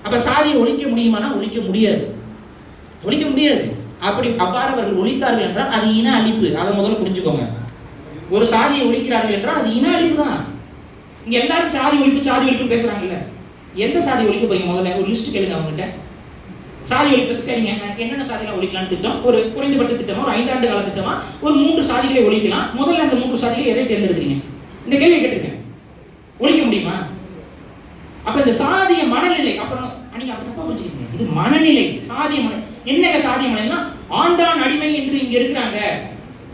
அப்ப சாதியை ஒழிக்க முடியுமானா ஒழிக்க முடியாது, ஒழிக்க முடியாது. அவ்வாறு அவர்கள் ஒழித்தார்கள் என்றால் அது இன அழிப்பு. அதை முதல்ல புரிஞ்சுக்கோங்க. ஒரு சாதியை ஒழிக்கிறார்கள் என்றால் அது இன அழிப்பு தான். இங்க எல்லாரும் சாதி ஒழிப்புன்னு பேசுறாங்கல்ல, எந்த சாதி ஒழிக்க போறீங்க? முதல்ல ஒரு லிஸ்ட் கேளுங்க அவங்ககிட்ட. சாதி ஒழிப்பு, சரிங்க, என்னென்ன சாதிகளை ஒழிக்கலாம்னு திட்டம், ஒரு குறைந்தபட்ச திட்டமா, ஒரு 5 ஆண்டு கால திட்டமா, ஒரு 3 சாதிகளை ஒழிக்கலாம். முதல்ல அந்த 3 சாதிகளை எதை தேர்ந்தெடுக்கிறீங்க? இந்த கேள்வியை கேட்டிருக்கேன். ஒழிக்க முடியுமா? அப்ப இந்த சாதிய மனநிலை, அப்புறம் நீங்க அப்படி தப்பா புரிஞ்சுக்கங்க, இது மனநிலை, சாதிய மன. என்னங்க சாதிய மனநிலைனா, ஆண்டான் அடிமை என்று இங்க இருக்கிறாங்க,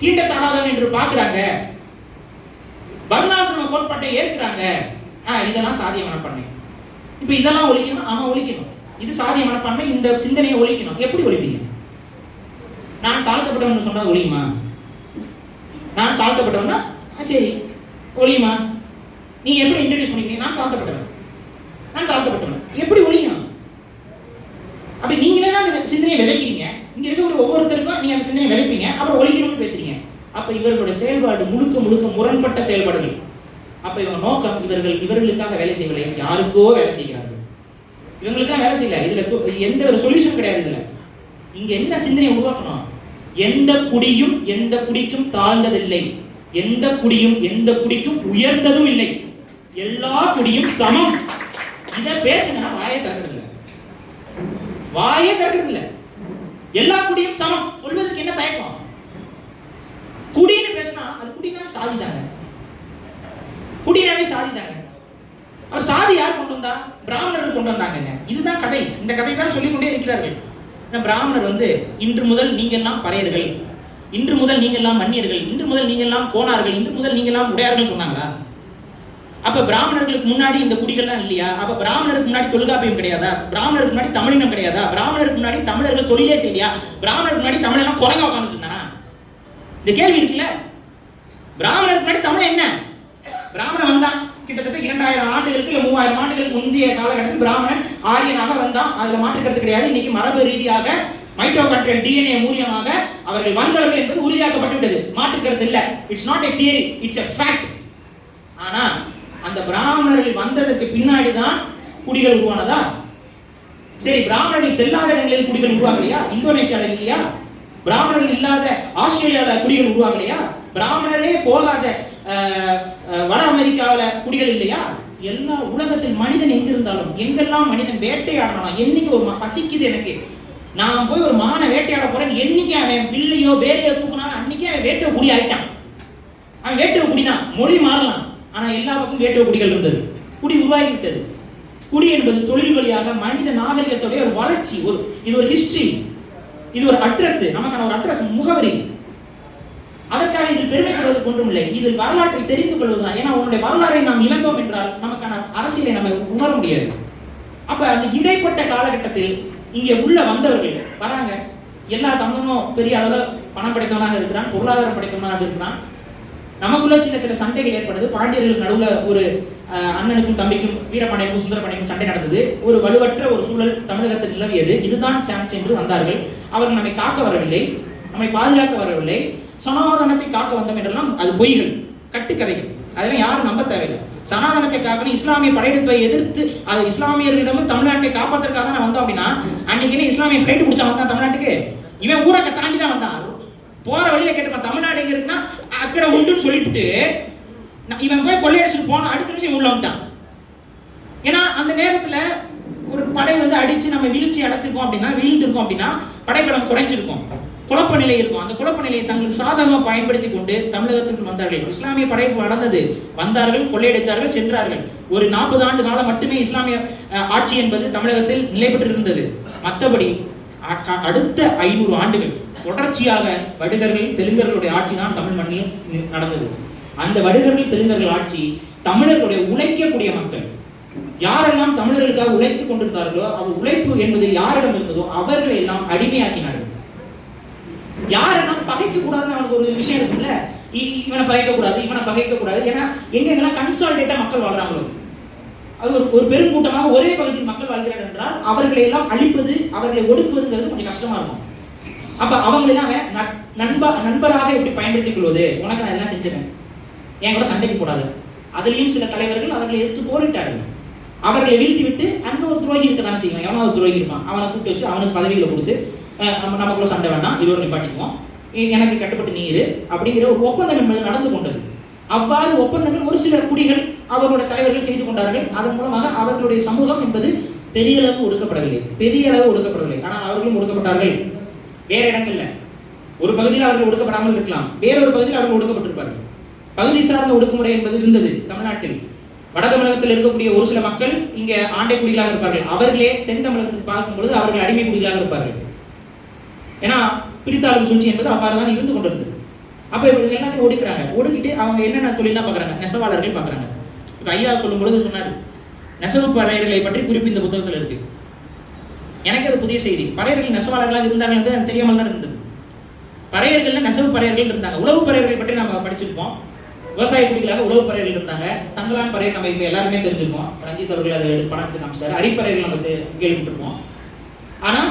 தீண்டத்தகாதவன் என்று பார்க்கிறாங்க, வர்ணாசிரம கோட்பாட்டை ஏற்கிறாங்க, இதெல்லாம் சாதிய மனப்பான்மை. இப்ப இதெல்லாம் ஒழிக்கணும், ஒழிக்கணும். இது சாதிய மனப்பான்மை, இந்த சிந்தனையை ஒழிக்கணும். எப்படி ஒழிப்பீங்க? நான் தாழ்த்தப்பட்டவன் சொன்னா ஒழியுமா? நான் தாழ்த்தப்பட்டவனா சரி ஒழியுமா? நீங்க எப்படி இன்ட்ரடியூஸ் பண்ணிக்கிறீங்க? நான் தாழ்த்தப்பட்டவன், நான் தாழ்த்தப்பட்டவன், எப்படி ஒழியும்? அப்படி நீங்களே தான் அந்த சிந்தனையை விதைக்கிறீங்க. இங்க இருக்கக்கூடிய ஒவ்வொருத்தருக்கும் நீங்க அந்த சிந்தனையை விதைப்பீங்க, அப்புறம் ஒழிக்கணும்னு பேசுறீங்க. அப்ப இவர்களுடைய செயல்பாடு முழுக்க முழுக்க முரண்பட்ட செயல்பாடுகள். அப்ப இவங்க நோக்கம், இவர்களுக்காக வேலை செய்யவில்லை, யாருக்கோ வேலை செய்கிறார்கள். இவங்களுக்காக வேலை செய்யல. இதுல எந்த ஒரு சொல்யூஷன் கிடையாது. இதுல இங்க என்ன சிந்தனையை உருவாக்கணும்? எந்த குடியும் எந்த குடிக்கும் தாழ்ந்ததில்லை, எந்த குடியும் எந்த குடிக்கும் உயர்ந்ததும் இல்லை, எல்லா குடியும் சமம். இத பேசுங்கன்னா வாயை திறக்கிறது இல்லை, வாயை திறக்கிறது இல்லை. எல்லா குடியும் சமம் சொல்வதற்கு என்ன தயக்கம்? குடின்னு பேசினா அது குடினா சாதிதாங்க, குடினாவே சாதிதாங்க. அவர் சாதி யார் கொண்டு வந்தா? பிராமணர்கள் கொண்டு வந்தாங்க. இதுதான் கதை. இந்த கதை தான் சொல்லிக்கொண்டே இருக்கிறார்கள். பிராமணர் இன்று முதல் நீங்க எல்லாம் பறையர்கள், இன்று முதல் நீங்க எல்லாம் மன்னியர்கள், இன்று முதல் நீங்க எல்லாம் கோணார்கள், இன்று முதல் நீங்க எல்லாம் உடையார்கள் சொன்னாங்களா? அப்ப பிராமணர்களுக்கு முன்னாடி இந்த குடிகள்லாம் இல்லையா? அப்ப பிராமணருக்கு முன்னாடி தொல்காப்பியம் கிடையாதா? பிராமணருக்கு முன்னாடி தமிழினம் கிடையாதா? பிராமணருக்கு முன்னாடி தமிழர்கள் தொழிலே செய்யலையா? பிராமணருக்கு முன்னாடி தமிழெல்லாம் குறைங்க உட்காந்துட்டு இருந்தானா? இந்த கேள்வி இருக்குல்ல. பிராமணருக்கு முன்னாடி தமிழ் என்ன? பிராமணன் வந்தான் கிட்டத்தட்ட 2000 ஆண்டுகளுக்கு இல்ல 3000 ஆண்டுகளுக்கு முந்தைய காலகட்டத்தில் பிராமணன் ஆரியனாக வந்தான். அதுல மாற்றுக்கிறது கிடையாது. இன்னைக்கு மரபு ரீதியாக மைட்டோகாண்ட்ரியல் டிஎன்ஏ மூலமாக அவர்கள் வந்தவர்கள் என்பது உறுதியாக்கப்பட்டுவிட்டது. மாற்றுக்கிறது இல்ல. It's not a theory, it's a fact. ஆனா அந்த பிராமணர்கள் வந்ததற்கு பின்னாடி தான் குடிகள் உருவானதா? சரி, பிராமணர்கள் செல்லாத இடங்களில் குடிகள் உருவாகலையா? இந்தோனேஷியால இல்லையா? பிராமணர்கள் இல்லாத ஆஸ்திரேலியால குடிகள் உருவாகலையா? பிராமணரே போகாத வட அமெரிக்காவில குடிகள் இல்லையா? எல்லா உலகத்தில் மனிதன் எங்க இருந்தாலும், எங்கெல்லாம் மனிதன் வேட்டையாடலாம், என்னைக்கு ஒரு பசிக்குது எனக்கு, நான் போய் ஒரு மான வேட்டையாட போறேன், என்னைக்கு அவன் பிள்ளையோ வேலையோ தூக்குனாலும் அன்னைக்கே அவன் வேட்டுவ குடி ஆயிட்டான். அவன் வேட்டுவ குடிதான். மொழி மாறலாம், ஆனா எல்லா பக்கம் வேட்டுவ குடிகள் இருந்தது. குடி உருவாகிவிட்டது. குடி என்பது தொழில் வழியாக மனித நாகரிகத்துடைய ஒரு வளர்ச்சி. இது ஒரு ஹிஸ்டரி, இது ஒரு அட்ரஸ், நமக்கான ஒரு அட்ரஸ், முகவரி. அதற்காக இதில் பெருமைப்படுவதற்கு ஒன்றும் இல்லை. இதில் வரலாற்றை தெரிந்து கொள்வதுதான். ஏன்னா உன்னுடைய வரலாறை நாம் இழந்தோம் என்றால் நமக்கான அரசியலை நம்ம உணர முடியாது. அப்ப அந்த இடைப்பட்ட காலகட்டத்தில் இங்கே உள்ள வந்தவர்கள் வராங்க. எல்லா தமிழனும் பெரிய அளவில் பணம் படைத்தவனாக இருக்கிறான், பொருளாதாரம் படைத்தவனாக இருக்கிறான். நமக்குள்ள சில சண்டைகள் ஏற்படுது. பாண்டியர்களுக்கு நடுவில் ஒரு அண்ணனுக்கும் தம்பிக்கும், வீரபாண்டியனுக்கும் சுந்தரபாண்டியனுக்கும் சண்டை நடந்தது. ஒரு வலுவற்ற ஒரு சூழல் தமிழகத்தில் நிலவியது. இதுதான் சான்ஸ் என்று வந்தார்கள். அவர்கள் நம்மை காக்க வரவில்லை, நம்மை பாதுகாக்க வரவில்லை, சனாதனத்தை காக்க வந்தோம் என்றெல்லாம் அது பொய்கள், கட்டுக்கதைகள். அதெல்லாம் யாரும் நம்ப தேவையில்லை. சனாதனத்தை காக்கணும், இஸ்லாமிய படையெடுப்பை எதிர்த்து அது இஸ்லாமியர்களிடமும் தமிழ்நாட்டை காப்பாற்றுறதுக்காக தான் வந்தோம் அப்படின்னா, அன்னைக்கு இஸ்லாமிய ஃபிளைட் பிடிச்சா வந்தான் தமிழ்நாட்டுக்கு? இவன் ஊரை தாண்டி தான் வந்தான். போற வழியில கேட்டுப்பான் தமிழ்நாடு எங்க இருக்குன்னா அக்கறை உண்டுன்னு சொல்லிட்டு இவன் போய் கொள்ளையடிச்சுட்டு போன அடுத்த நிமிஷம் உள்ள வந்துட்டான். ஏன்னா அந்த நேரத்துல ஒரு படை அடிச்சு நம்ம வீழ்ச்சி அடைச்சிருக்கோம் அப்படின்னா, வீழ்ந்திருக்கோம் அப்படின்னா படைபலம் குறைஞ்சிருக்கும், குழப்ப நிலை இருக்கும். அந்த குழப்ப நிலையை தங்களுக்கு சாதகமாக பயன்படுத்தி கொண்டு தமிழகத்திற்கு வந்தார்கள். இஸ்லாமிய படையெடுப்பு நடந்தது, வந்தார்கள், கொள்ளையடித்தார்கள், சென்றார்கள். ஒரு 40 ஆண்டு காலம் மட்டுமே இஸ்லாமிய ஆட்சி என்பது தமிழகத்தில் நிலை பெற்று இருந்தது. மற்றபடி அடுத்த 500 ஆண்டுகள் தொடர்ச்சியாக வடுகர்கள், தெலுங்கர்களுடைய ஆட்சி தான் தமிழ் மண்ணில் நடந்தது. அந்த வடுகர்கள், தெலுங்கர்கள் ஆட்சி தமிழர்களுடைய உழைக்கக்கூடிய மக்கள் யாரெல்லாம் தமிழர்களுக்காக உழைத்துக் கொண்டிருந்தார்களோ, அவர் உழைப்பு என்பது யாரிடம் இருந்ததோ அவர்களை எல்லாம் அடிமையாக்கினார்கள். யாரெல்லாம் பகைக்க கூடாதுன்னு அவனுக்கு ஒரு விஷயம் இருக்கும்ல, இவனை பகைக்க கூடாது, இவனை பகைக்க கூடாது. ஏன்னா எங்கெல்லாம் கன்சாலிடேட்டா மக்கள் வாழ்றாங்களோ, அது ஒரு பெருங்கூட்டமாக ஒரே பகுதியில் மக்கள் வாழ்கிறார்கள் என்றால் அவர்களை எல்லாம் அழிப்பது, அவர்களை ஒடுக்குவதுங்கிறது கொஞ்சம் கஷ்டமா இருக்கும். அப்ப அவங்களெல்லாம் நண்பராக எப்படி பயன்படுத்திக் கொள்வது? உனக்கு நான் இதெல்லாம் செஞ்சிருக்கேன், என் கூட சண்டைக்கு போடாது. அதுலயும் சில தலைவர்கள் அவர்களை எதிர்த்து போரிட்டார்கள். அவர்களை வீழ்த்தி விட்டு அங்க ஒரு துரோகி இருக்க செய்வான், எவனா ஒரு துரோகி இருப்பான், அவனை கூப்பிட்டு வச்சு அவனுக்கு பதவிகளை கொடுத்து நமக்குள்ள சண்டை வேண்டாம், இதோட நிப்பாட்டிக்குவோம், எனக்கு கட்டுப்பட்டு நீரு அப்படிங்கிற ஒரு ஒப்பந்தம் என்பது நடந்து கொண்டது. அவ்வாறு ஒப்பந்தங்கள் ஒரு சில குடிகள் அவர்களுடைய தலைவர்கள் செய்து கொண்டார்கள். அதன் மூலமாக அவர்களுடைய சமூகம் என்பது பெரிய அளவு ஒடுக்கப்படவில்லை. ஆனால் அவர்களும் ஒடுக்கப்பட்டார்கள். வேற இடங்கள்ல ஒரு பகுதியில் அவர்கள் ஒடுக்கப்படாமல் இருக்கலாம், வேறொரு பகுதியில் அவர்கள் ஒடுக்கப்பட்டிருப்பார்கள். பகுதி சார்ந்த ஒடுக்குமுறை என்பது இருந்தது தமிழ்நாட்டில். வட தமிழகத்தில் இருக்கக்கூடிய ஒரு சில மக்கள் இங்கே ஆண்டை குடிகளாக இருப்பார்கள். அவர்களே தென் தமிழகத்துக்கு பார்க்கும் பொழுது அவர்கள் அடிமை குடிகளாக இருப்பார்கள். ஏன்னா பிரித்தாளும் சூழ்ச்சி என்பது அவ்வாறு தான் இருந்து கொண்டிருந்தது. அப்போ இவங்க எல்லாத்தையும் ஒடுக்கிறாங்க. ஒடுக்கிட்டு அவங்க என்னென்ன தொழிலாம் பார்க்குறாங்க, நெசவாளர்கள் பார்க்குறாங்க. இப்போ ஐயா சொல்லும் பொழுது சொன்னார், நெசவு பறையர்களை பற்றி குறிப்பு இந்த புத்தகத்தில் இருக்கு. எனக்கு அது புதிய செய்தி. பறையர்கள் நெசவாளர்களாக இருந்தாங்க என்று எனக்கு தெரியாமல் தான் இருந்தது. பறையர்கள் நெசவு பறையர்கள் இருந்தாங்க. உழவு பறையர்கள் பற்றி நம்ம படிச்சிருப்போம். விவசாய குடிகளாக உழவு பறையர்கள் இருந்தாங்க. தங்கலான் பறையர் நம்ம இப்போ எல்லாருமே தெரிஞ்சிருக்கோம். ரஞ்சித் அவர்கள் அதை எடுத்து படம் எடுத்து காமிச்சிட்டாரு. அரிப்பறையர்கள் நம்ம கேள்விப்பட்டிருப்போம். ஆனால்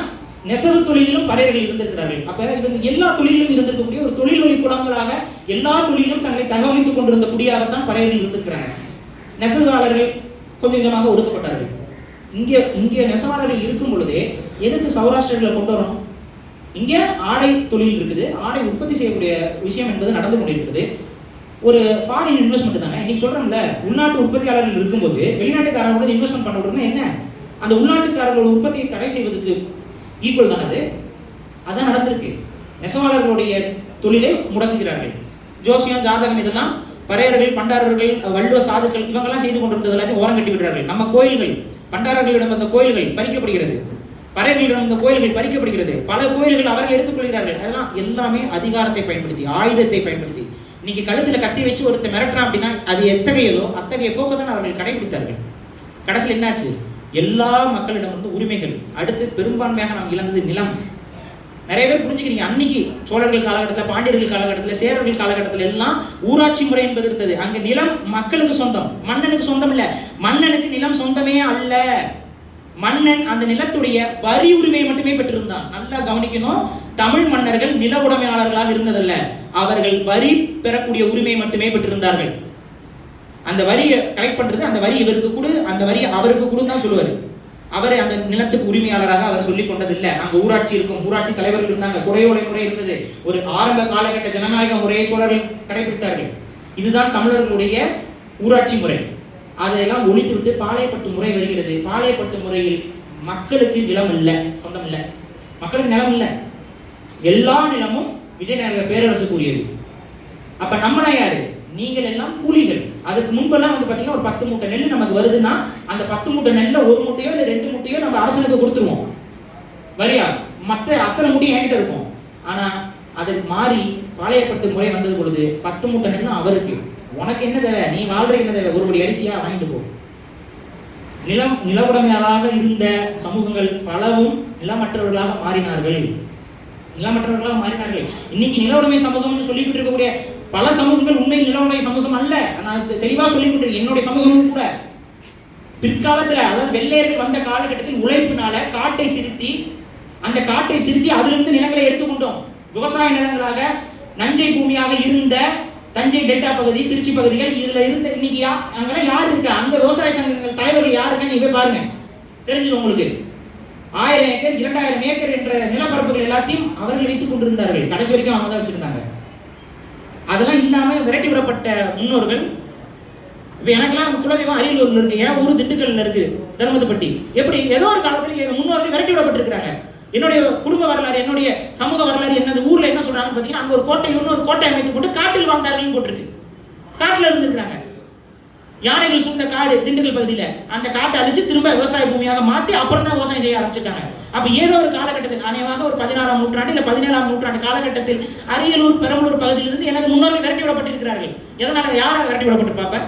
நெசவு தொழிலிலும் பறையர்கள் இருந்திருக்கிறார்கள். அப்போ இவங்க எல்லா தொழிலும் இருந்திருக்கக்கூடிய ஒரு தொழில் வழி குலங்களாக எல்லா தொழிலும் தங்களை தகவமைத்துக் கொண்டிருந்த குடியாகத்தான் பறையர்கள் இருந்திருக்கிறாங்க. நெசவாளர்கள் கொஞ்சம் கொஞ்சமாக ஒடுக்கப்பட்டார்கள். இங்கே நெசவாளர்கள் இருக்கும் பொழுதே எதுக்கு சௌராஷ்டிரில் கொண்டு வரணும்? இங்கே ஆடை தொழில் இருக்குது. ஆடை உற்பத்தி செய்யக்கூடிய விஷயம் என்பது நடந்து கொண்டிருக்கிறது. ஒரு ஃபாரின் இன்வெஸ்ட்மெண்ட் தானே. இன்னைக்கு சொல்கிறோம்ல, உள்நாட்டு உற்பத்தியாளர்கள் இருக்கும்போது வெளிநாட்டுக்காரர்களோட இன்வெஸ்ட்மெண்ட் பண்ணுறதுன்னா என்ன? அந்த உள்நாட்டுக்காரர்களோட உற்பத்தியை தடை செய்வதற்கு ஈக்குவல் தானே அது. அதான் நடந்திருக்கு. நெசவாளர்களுடைய தொழிலை முடக்குகிறார்கள். ஜோசியம், ஜாதகம் இதெல்லாம் பறையர்கள், பண்டாரர்கள், வள்ளுவ சாதுக்கள் இவங்கெல்லாம் செய்து கொண்டிருந்தது எல்லாத்தையும் ஓரம் கட்டி விடுறார்கள். நம்ம கோயில்கள், பண்டாரர்களிடம் அந்த கோயில்கள் பறிக்கப்படுகிறது, பறையர்களிடம் அந்த கோயில்கள் பறிக்கப்படுகிறது. பல கோயில்கள் அவர்கள் எடுத்துக்கொள்கிறார்கள். அதெல்லாம் எல்லாமே அதிகாரத்தை பயன்படுத்தி, ஆயுதத்தை பயன்படுத்தி. இன்னைக்கு கழுத்தில் கத்தி வச்சு ஒருத்தர் மிரட்டுறான் அப்படின்னா அது எத்தகையதோ அத்தகைய போக்குதான் அவர்கள் கடைபிடித்தார்கள். கடைசியில் என்னாச்சு? எல்லா மக்களிடம் வந்து உரிமைகள். அடுத்து பெரும்பான்மையாக நாம் இழந்தது நிலம். நிறைய பேர் புரிஞ்சுக்கிறீங்க. அன்னைக்கு சோழர்கள் காலகட்டத்தில், பாண்டியர்கள் காலகட்டத்தில், சேரர்கள் காலகட்டத்தில் எல்லாம் ஊராட்சி முறை என்பது இருந்தது. அங்க நிலம் மக்களுக்கு சொந்தம், மன்னனுக்கு சொந்தம் இல்ல. மன்னனுக்கு நிலம் சொந்தமே அல்ல. மன்னன் அந்த நிலத்துடைய வரி உரிமையை மட்டுமே பெற்றிருந்தான். நல்லா கவனிக்கணும். தமிழ் மன்னர்கள் நில உடைமையாளர்களாக இருந்ததல்ல, அவர்கள் வரி பெறக்கூடிய உரிமையை மட்டுமே பெற்றிருந்தார்கள். அந்த வரியை கலெக்ட் பண்றது, அந்த வரி இவருக்கு கொடு, அந்த வரி அவருக்கு கொடுன்னு தான் சொல்லுவார். அவர் அந்த நிலத்துக்கு உரிமையாளராக அவர் சொல்லிக் கொண்டதில்லை. அங்கே ஊராட்சி இருக்கும், ஊராட்சி தலைவர்கள் இருந்தாங்க, குடையோலை முறை இருந்தது. ஒரு ஆரம்ப காலகட்ட ஜனநாயக முறையை சோழர்கள் கடைபிடித்தார்கள். இதுதான் தமிழர்களுடைய ஊராட்சி முறை. அதையெல்லாம் ஒழித்து விட்டு பாளையப்பட்டு முறை வருகிறது. பாளையப்பட்டு முறையில் மக்களுக்கு நிலம் இல்லை, சொந்தம் இல்லை. மக்களுக்கு நிலம் இல்லை. எல்லா நிலமும் விஜயநகர பேரரசுக்குரியது. அப்ப நம்மளா யாரு? நீங்கள் எல்லாம் கூலிகள். அதுக்கு முன்பெல்லாம் வந்து பார்த்தீங்கன்னா ஒரு 10 மூட்டை நெல் நமக்கு வருதுன்னா அந்த 10 மூட்டை நெல்ல ஒரு மூட்டையோ இல்லை 2 மூட்டையோ நம்ம அரசனுக்கு கொடுத்துருவோம் வரியா. மற்ற அத்தனை மூட்டையும் என்கிட்ட இருக்கும். ஆனா அதுக்கு மாறி பாளையப்பட்டு முறை வந்தது பொழுது 10 மூட்டை நெல்லும் அவருக்கு. உனக்கு என்ன தேவை? நீ வாழ்ற என்ன தேவை? ஒருபடி அரிசியா வாங்கிட்டு போ. நிலவுடைமையாளராக இருந்த சமூகங்கள் பலவும் நிலமற்றவர்களாக மாறினார்கள். இன்னைக்கு நில உடைமை சமூகம்னு சொல்லிக்கிட்டு இருக்கக்கூடிய பல சமூகங்கள் உண்மையில் நில உடைமை சமூகம் அல்ல. நான் தெளிவா சொல்லிக்கிட்டு என்னுடைய சமூகமும் கூட பிற்காலத்துல, அதாவது வெள்ளையர்கள் வந்த காலகட்டத்தில் உழைப்பினால காட்டை திருத்தி அதிலிருந்து நிலங்களை எடுத்துக்கொண்டோம். விவசாய நிலங்களாக நஞ்சை பூமியாக இருந்த தஞ்சை டெல்டா பகுதி, திருச்சி பகுதிகள், இதுல இருந்த இன்னைக்கு அங்கெல்லாம் யார் இருக்கா? அங்க விவசாய சங்கங்கள் தலைவர்கள் யார் இருக்கா? நீங்க போய் பாருங்க, தெரிஞ்சிடும் உங்களுக்கு. 1000 ஏக்கர் 2000 ஏக்கர் என்ற நிலப்பரப்புகள் எல்லாத்தையும் அவர்கள் வைத்துக் கொண்டிருந்தார்கள். கடைசி வரைக்கும் அவங்க தான் வச்சிருந்தாங்க. அதெல்லாம் இல்லாம விரட்டி விடப்பட்ட முன்னோர்கள். இப்ப எனக்கெல்லாம் குலதெய்வம் அரியலூர்ல இருக்கு, என் ஊர் திண்டுக்கல்ல இருக்கு, தர்மத்துப்பட்டி. எப்படி ஏதோ ஒரு காலத்துல எங்க முன்னோர்கள் விரட்டி விடப்பட்டிருக்கிறாங்க. என்னுடைய குடும்ப வரலாறு, என்னுடைய சமூக வரலாறு என்னது, ஊர்ல என்ன சொல்றாங்கன்னு பாத்தீங்கன்னா, அங்க ஒரு கோட்டை, இன்னொரு கோட்டை அமைத்துக் கொண்டு காட்டில் வாழ்ந்தார்கள் போட்டிருக்கு. காட்டுல இருந்திருக்கிறாங்க. யானைகள் சூழ்ந்த காடு திண்டுக்கல் பகுதியில, அந்த காட்டை அழிச்சு திரும்ப விவசாய பூமியாக மாற்றி அப்புறம் தான் விவசாயம் செய்ய ஆரம்பிச்சிருக்காங்க. அப்ப ஏதோ ஒரு காலகட்டத்தில், அநேகமாக ஒரு 16ஆம் நூற்றாண்டு இல்ல 17ஆம் நூற்றாண்டு காலகட்டத்தில் அரியலூர், பெரம்பலூர் பகுதியிலிருந்து எனது முன்னோர்கள் விரட்டி விடப்பட்டிருக்கிறார்கள். எதனால? யாரால் விரட்டி விடப்பட்டிருப்பாப்ப?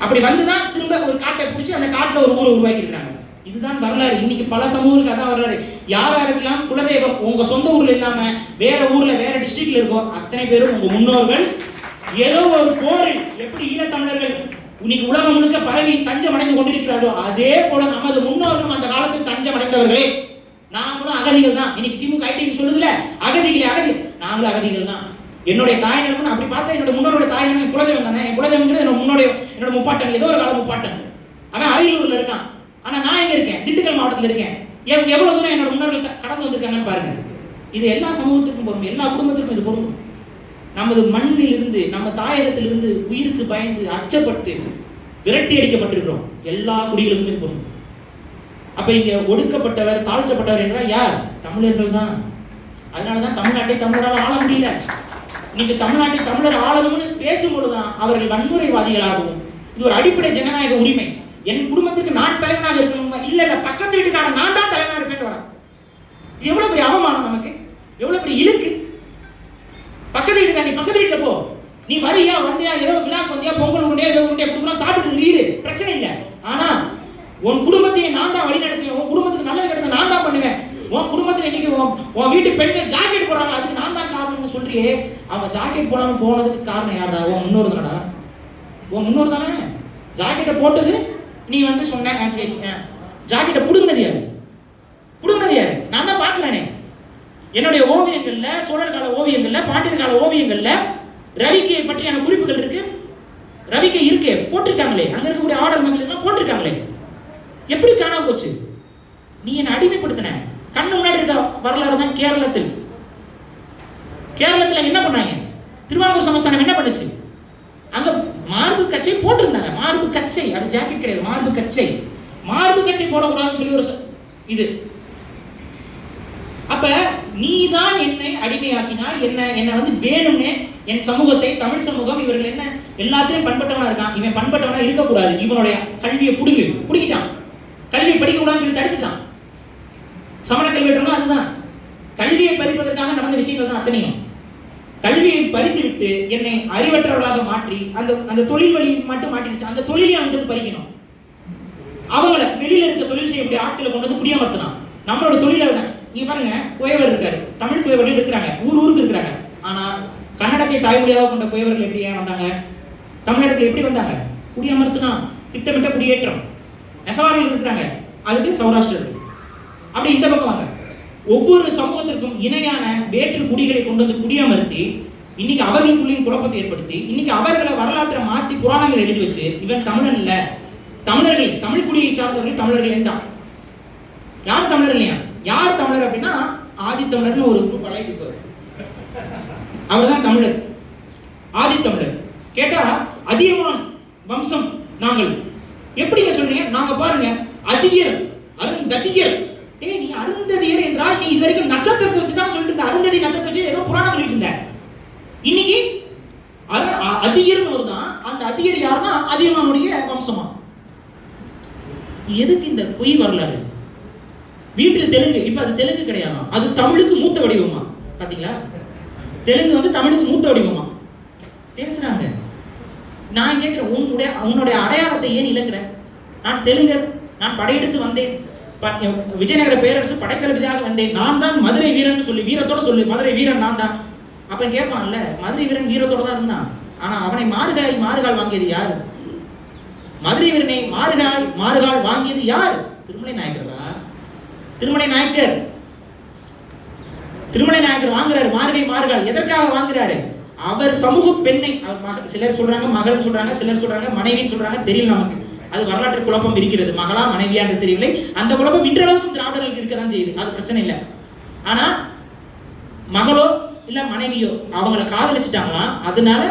அப்படி வந்துதான் திரும்ப ஒரு காட்டை பிடிச்சி அந்த காட்டுல ஒரு ஊரை உருவாக்கி இருக்காங்க. இதுதான் வரலாறு. இன்னைக்கு பல சமூகங்களுக்கு அதான் வரலாறு. யாராருக்கெல்லாம் குலதெய்வம் உங்க சொந்த ஊர்ல இல்லாம வேற ஊர்ல, வேற டிஸ்ட்ரிக்ட்ல இருக்கோ அத்தனை பேரும் உங்க முன்னோர்கள் ஏதோ ஒரு போரில், எப்படி ஈழத்தமிழர்கள் இன்னைக்கு உலகம் முழுக்க பரவி தஞ்சம் அடைந்து கொண்டிருக்கிறார்களோ அதே போல நமது முன்னோர்களும் அந்த காலத்தில் தஞ்சம் அடைந்தவர்களே. நாங்களும் அகதிகள் தான். இன்னைக்கு திமுக ஐடி சொல்லுதுல, அகதி, நாங்களும் அகதிகள் தான். என்னுடைய தாய் நிலம்னு அப்படி பார்த்தா என்னோட முன்னோருடைய தாய் நிலம் குலதெய்வம் தானே. என் குலதெய்வங்கிறது என்னோட முப்பாட்டன், ஏதோ ஒரு கால முப்பாட்டன். அவன் அரியலூர்ல இருக்கான். ஆனா நான் எங்க இருக்கேன்? திண்டுக்கல் மாவட்டத்தில் இருக்கேன். எவ்வளவு தூரம் என்னோட முன்னோர்கள் கடந்து வந்திருக்காங்கன்னு பாருங்க. இது எல்லா சமூகத்திற்கும் பொருந்தும், எல்லா குடும்பத்திற்கும் இது பொருந்தும். நமது மண்ணில் இருந்து, நம்ம தாயகத்திலிருந்து உயிருக்கு பயந்து அச்சப்பட்டு விரட்டி அடிக்கப்பட்டிருக்கிறோம். எல்லா குடிகளுக்கும் இது பொருந்தும். அப்ப இங்க ஒடுக்கப்பட்டவர், தாழ்த்தப்பட்டவர் என்றால் யார்? தமிழர்கள் தான். அதனாலதான் தமிழ்நாட்டை தமிழரால் ஆள முடியல. நீங்க தமிழ்நாட்டை தமிழர் ஆளணும்னு பேசும்பொழுதுதான் அவர்கள் வன்முறைவாதிகளாகவும் இது ஒரு அடிப்படை ஜனநாயக உரிமை. என் குடும்பத்துக்கு நான் தலைவனாக இருக்கணும், இல்ல பக்கத்து வீட்டுக்காரன் நான் தான் தலைவனாக இருப்பேன் வரேன். இது எவ்வளவு பெரிய அவமானம் நமக்கு, எவ்வளவு பெரிய இழுக்கு. பக்கத்து வீட்டுக்கார நீ பக்கத்து வீட்டுல போ, நீ வரியா வந்தியா ஏதோ விழாக்கு வந்தியா பொங்கல் உண்டே ஏதோ உண்டே கொடுக்கலாம் சாப்பிட்டு இரு, பிரச்சனை இல்லை. ஆனா உன் குடும்பத்தையே நான் தான் வழி நடத்துவேன், உன் குடும்பத்துக்கு நல்லது கிடையாது நான் தான் பண்ணுவேன், உன் குடும்பத்தில் இன்னைக்கு உன் வீட்டு பெண்கள் ஜாக்கெட் போடுறாங்க அதுக்கு நான் தான் காரணம்னு சொல்றியே. அவன் ஜாக்கெட் போடாம போனதுக்கு காரணம் யாரா? உன் முன்னோர் தானடா, உன் முன்னோர் தானே. ஜாக்கெட்டை போட்டது நீ வந்து சொன்ன, சரி ஜாக்கெட்டை புடுங்கினது யாரு? புடுங்கினது யாரு? நான் தான் பார்க்கலானே. என்னுடைய ஓவியங்கள்ல, சோழர் கால ஓவியங்கள்ல, பாண்டியர் கால ஓவியங்கள்ல ரவிக்கையை பற்றியான குறிப்புகள் இருக்கு. ரவிக்கை இருக்கு, போட்டிருக்காங்களே, அங்க இருக்கக்கூடிய ஆடல் மகள் எல்லாம் போட்டிருக்காங்களே. எப்படி காணாம போச்சு? நீ என்ன அடிமைப்படுத்தின. கண்ணு முன்னாடி இருக்க வரலாறு தான் கேரளத்தில். கேரளத்தில் என்ன பண்ணாங்க? திருவாங்கூர் சமஸ்தானம் என்ன பண்ணுச்சு? அங்க மார்பு கச்சை போட்டிருந்தாங்க. மார்பு கச்சை, அது ஜாக்கெட் கிடையாது, மார்பு கச்சை. மார்பு கச்சை போடக்கூடாதுன்னு சொல்லி ஒரு இது. அப்ப நீ தான் என்னை அடிமையாக்கினாய். என்ன வந்து வேணும்னே என் சமூகத்தை, தமிழ் சமூகம் இவர்கள் என்ன எல்லாத்திலையும் பண்பட்டவனா இருக்கான், இவன் பண்பட்டவனா இருக்கக்கூடாது, இவனுடைய கல்வியை புடுங்கிட்டான், கல்வியை படிக்க கூடாதுன்னு சொல்லி தடுத்துட்டான். சமண கல்வியற்றோம்னா அதுதான். கல்வியை பறிப்பதற்காக நடந்த விஷயங்கள் தான் அத்தனையும். கல்வியை பறித்து விட்டு என்னை அறிவற்றவர்களாக மாற்றி அந்த தொழில் வழி மட்டும் மாட்டிடுச்சு. அந்த தொழிலை வந்து பறிக்கணும். அவங்கள வெளியில இருக்க தொழில் செய்யக்கூடிய ஆட்களை கொண்டு வந்து குடியமர்த்தலாம். நம்மளோட தொழிலை விட நீங்க பாருங்க, குயவர் இருக்காரு, தமிழ் குயவர்கள் இருக்கிறாங்க, ஊருக்கு இருக்கிறாங்க. ஆனா கன்னடத்தை தாய்மொழியாக கொண்ட குயவர்கள் எப்படி வந்தாங்க? தமிழ்நாட்டுல எப்படி வந்தாங்க? குடியமர்த்தினா, திட்டமிட்ட குடியேற்றம். நெசவாரிகள் இருக்கிறாங்க, அதுக்கு சௌராஷ்டிரா இருக்கு. அப்படி இந்த பக்கம் வாங்க. ஒவ்வொரு சமூகத்திற்கும் இணையான வேற்று குடிகளை கொண்டு வந்து குடியமர்த்தி இன்னைக்கு அவர்களுக்குள்ளேயும் குழப்பத்தை ஏற்படுத்தி இன்னைக்கு அவர்களை வரலாற்றை மாற்றி புராணங்கள் எழுதி வச்சு இவன் தமிழன் இல்ல, தமிழர்கள், தமிழ் குடியை சார்ந்தவர்கள் தமிழர்கள் தான். யார் தமிழர் இல்லையா? யார் தமிழர் அப்படின்னா ஆதித்தமிழர்னு ஒரு குரூப் அழைப்பு, அவர்தான் தமிழர், ஆதித்தமிழர். கேட்டா அதியமான் வம்சம் நாங்கள். எப்படிங்க சொல்றீங்க? நாங்க பாருங்க அதியர், அருந்ததியர். நீ அருந்ததியர் என்றால் நீ இது வரைக்கும் நட்சத்திரத்தை வச்சு தான் சொல்லிட்டு இருந்த. அருந்ததி நட்சத்திரத்தை வச்சு ஏதோ புராணம் சொல்லிட்டு இருந்த. இன்னைக்கு அதியர்னு வருதான். அந்த அதியர் யாருன்னா அதியமானுடைய வம்சமா. எதுக்கு இந்த பொய் வரலாறு? வீட்டில் தெலுங்கு, இப்ப அது தெலுங்கு கிடையாது, அது தமிழுக்கு மூத்த வடிவமா. பாத்தீங்களா? தெலுங்கு வந்து தமிழுக்கு மூத்த வடிவமா பேசுறாங்க. நான் கேட்கிறேன், உன்னுடைய அடையாளத்தை ஏன் இழக்கிற? நான் தெலுங்கர், நான் படையெடுத்து வந்தேன், விஜயநகர பேரரசு படைத்தளபதியாக வந்தேன், நான் தான் மதுரை வீரன் சொல்லி வீரத்தோட சொல்லு, மதுரை வீரன் நான் தான். அப்ப கேட்பான்ல, மதுரை வீரன் வீரத்தோட தான் இருந்தான். ஆனா அவனை மாறுகால் வாங்கியது யாரு? மதுரை வீரனை மாறுகால் வாங்கியது யார்? திருமலை நாயக்கரா? திருமலை நாயக்கர் வாங்குறாரு மாறுகால். எதற்காக வாங்குறாரு? அவர் சமூக பெண்ணை, சிலர் சொல்றாங்க மகள் சொல்றாங்க, சிலர் சொல்றாங்க மனைவின்னு சொல்றாங்க, தெரியல நமக்கு. அது வரலாற்று குழப்பம் இருக்கிறது, மகளா மனைவியா என்று தெரியவில்லை. அந்த குழப்பம் இன்றளவுக்கும் திராவிடர்களுக்கு இருக்கதான் செய்யுது, அது பிரச்சனை இல்லை. ஆனா மகளோ இல்ல மனைவியோ அவங்கள காதலிச்சுட்டாங்களா, அதனால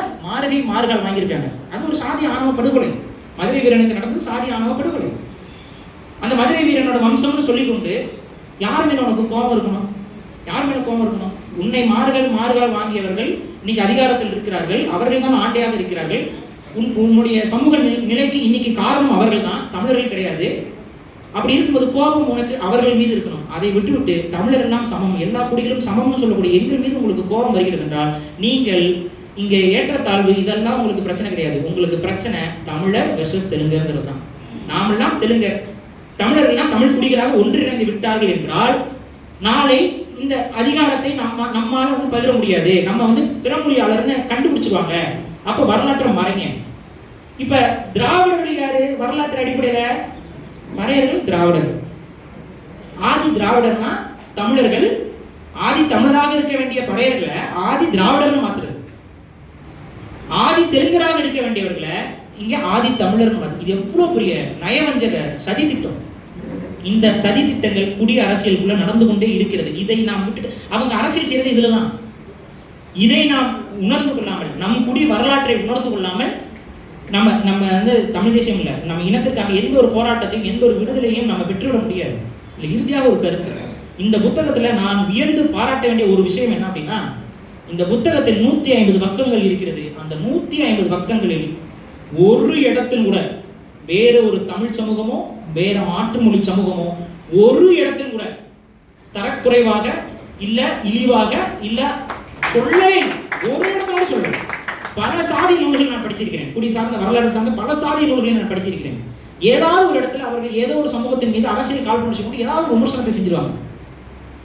மாறுகால் வாங்கியிருக்காங்க. அது ஒரு சாதி ஆணவ படுகொலை. மதுரை வீரனுக்கு நடந்தது சாதி ஆணவ படுகொலை. அந்த மதுரை வீரனோட வம்சம்னு சொல்லிக்கொண்டு யார் மேல உனக்கு கோபம் இருக்கணும்? யார் மேல கோபம் இருக்கணும்? உன்னை மாறுகால் வாங்கியவர்கள் இன்னைக்கு அதிகாரத்தில் இருக்கிறார்கள், அவர்கள் தான் ஆண்டையாக இருக்கிறார்கள். உன்னுடைய சமூக நிலைக்கு இன்னைக்கு காரணம் அவர்கள் தான், தமிழர்கள் கிடையாது. அப்படி இருக்கும்போது கோபம் உனக்கு அவர்கள் மீது இருக்கணும். அதை விட்டுவிட்டு தமிழர் எல்லாம் சமம், எல்லா குடிகளும் சமம்னு சொல்லக்கூடிய எங்கள் மீது உங்களுக்கு கோபம் வருகிறது என்றால் நீங்கள் இங்கே ஏற்றத்தாழ்வு இதெல்லாம் உங்களுக்கு பிரச்சனை கிடையாது. உங்களுக்கு பிரச்சனை தமிழர் வெர்சஸ் தெலுங்குங்கிறது தான். நாமெல்லாம் தெலுங்கர், தமிழர்கள்லாம் தமிழ் குடிகளாக ஒன்றிணைந்து விட்டார்கள் என்றால் நாளை இந்த அதிகாரத்தை நம்மால வந்து பகிர முடியாது, நம்ம வந்து பிறமொழியாளர்னு கண்டுபிடிச்சிருவாங்க. அப்ப வரலாற்றை மறைங்க. இப்ப திராவிடர்கள் யாரு? வரலாற்று அடிப்படையில மறையர்கள் திராவிடர்கள். ஆதி திராவிடர்னா தமிழர்கள், ஆதி தமிழராக இருக்க வேண்டிய பறையர்களை ஆதி திராவிடர்னு மாத்துறது, ஆதி தெலுங்கராக இருக்க வேண்டியவர்களை இங்க ஆதி தமிழர்னு மாத்து. இது எவ்வளவு பெரிய நயவஞ்சக சதி திட்டம். இந்த சதி திட்டங்கள் குடி அரசியலுக்குள்ள நடந்து கொண்டே இருக்கிறது. இதை நாம் விட்டுட்டு அவங்க அரசியல் செய்யறது இதுலதான். இதை நாம் உணர்ந்து கொள்ளாமல், நம் குடி வரலாற்றை உணர்ந்து கொள்ளாமல் நம்ம வந்து தமிழ் தேசியம் இல்லை, நம்ம இனத்திற்காக எந்த ஒரு போராட்டத்தையும் எந்த ஒரு விடுதலையும் நம்ம பெற்றுவிட முடியாது. இல்லை, இறுதியாக ஒரு கருத்து, இந்த புத்தகத்துல நான் வியந்து பாராட்ட வேண்டிய ஒரு விஷயம் என்ன அப்படின்னா, இந்த புத்தகத்தில் 150 பக்கங்கள் இருக்கிறது. அந்த 150 பக்கங்களில் ஒரு இடத்தில் கூட வேற ஒரு தமிழ் சமூகமோ வேற மாற்று மொழி சமூகமோ ஒரு இடத்தில் கூட தரக்குறைவாக இல்ல இழிவாக இல்ல சொல்லவே இல்லை. ஒரு இடத்துல சொல்றேன். பல சாதி நூல்கள் நான் படித்திருக்கிறேன். குடி சார்ந்த வரலாறு சார்ந்த பல சாதி நூல்களை நான் படித்திருக்கிறேன். ஏதாவது ஒரு இடத்துல அவர்கள் ஏதோ ஒரு சமூகத்தின் மீது அரசியல் காழ்ப்புணர்ச்சி கொண்டு ஏதாவது ஒரு விமர்சனத்தை செஞ்சிருவாங்க.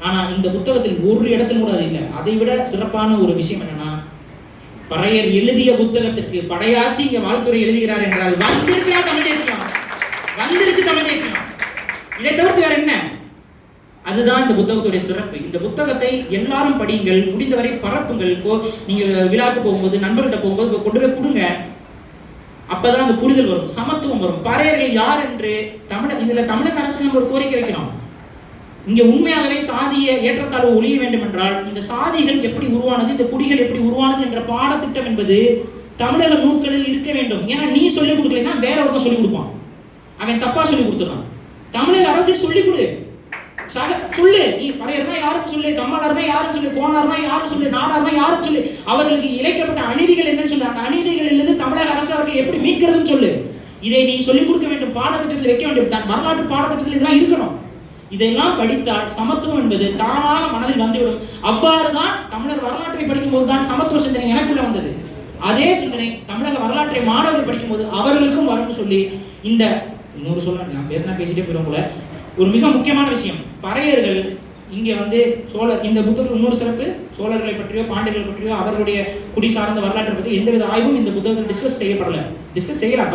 ஆனா இந்த புத்தகத்தில் ஒரு இடத்தில் கூட அது இல்லை. அதை விட சிறப்பான ஒரு விஷயம் என்னன்னா, பறையர் எழுதிய புத்தகத்திற்கு படையாச்சி இங்க வாழ்த்துறை எழுதுகிறார் என்றால் வந்துருச்சா தமிழ் தேசியம், வந்துருச்சு தமிழ் தேசியம். இதை தவிர்த்து வேற என்ன? அதுதான் இந்த புத்தகத்துடைய சிறப்பு. இந்த புத்தகத்தை எல்லாரும் படியுங்கள், முடிந்தவரை பரப்புங்கள். நீங்க விழாக்கு போகும்போது நண்பர்கிட்ட போகும்போது கொண்டு போய் கொடுங்க. அப்பதான் அந்த புரிதல் வரும், சமத்துவம் வரும். பறையர்கள் யார் என்று தமிழக அரசு நம்ம ஒரு கோரிக்கை வைக்கிறோம். இங்க உண்மையாகவே சாதிய ஏற்றத்தாழ்வு ஒழிய வேண்டும் என்றால் இந்த சாதிகள் எப்படி உருவானது, இந்த குடிகள் எப்படி உருவானது என்ற பாடத்திட்டம் என்பது தமிழக நூல்களில் இருக்க வேண்டும். ஏன்னா நீ சொல்லிக் கொடுக்கலன்னா வேற ஒருத்தர் சொல்லிக் கொடுப்பான், அவன் தப்பா சொல்லி கொடுத்துறான். தமிழக அரசு சொல்லிக் கொடு, சொல்லு. நீ பறையர்னா யாரும் சொல்லு, கம்மாளர்னா யாரும் சொல்லு, கோனார்னா யாரும் சொல்லு, நாடார்னா யாரும் சொல்லு. அவர்களுக்கு இழைக்கப்பட்ட அநீதிகள் என்னன்னு சொல்லு. அந்த அநீதிகளிலிருந்து தமிழக அரசு அவர்கள் எப்படி மீட்கிறதுன்னு சொல்லு. இதை நீ சொல்லிக் கொடுக்க வேண்டும், பாடத்திட்டத்தில் வைக்க வேண்டும். தன் வரலாற்று பாடத்திட்டத்தில் இதெல்லாம் இருக்கணும். இதெல்லாம் படித்தால் சமத்துவம் என்பது தானாக மனதில் வந்துவிடும். அவ்வாறுதான் தமிழர் வரலாற்றை படிக்கும் போதுதான் சமத்துவ சிந்தனை எனக்குள்ள வந்தது. அதே சிந்தனை தமிழக வரலாற்றை மாணவர்கள் படிக்கும் போது அவர்களுக்கும் வரும்னு சொல்லி இந்த இன்னொரு சொல்ல நான் பேசிட்டே போயிடும் போல. ஒரு மிக முக்கியமான விஷயம், பறையர்கள் இங்கே சோழர் இந்த புத்தகத்தில் இன்னொரு சிறப்பு, சோழர்களை பற்றியோ பாண்டியர்களை பற்றியோ அவர்களுடைய குடி சார்ந்த வரலாற்றை பற்றி எந்தவித ஆய்வும் இந்த புத்தகத்தில் டிஸ்கஸ் செய்யப்படலை, டிஸ்கஸ் செய்யலாம்.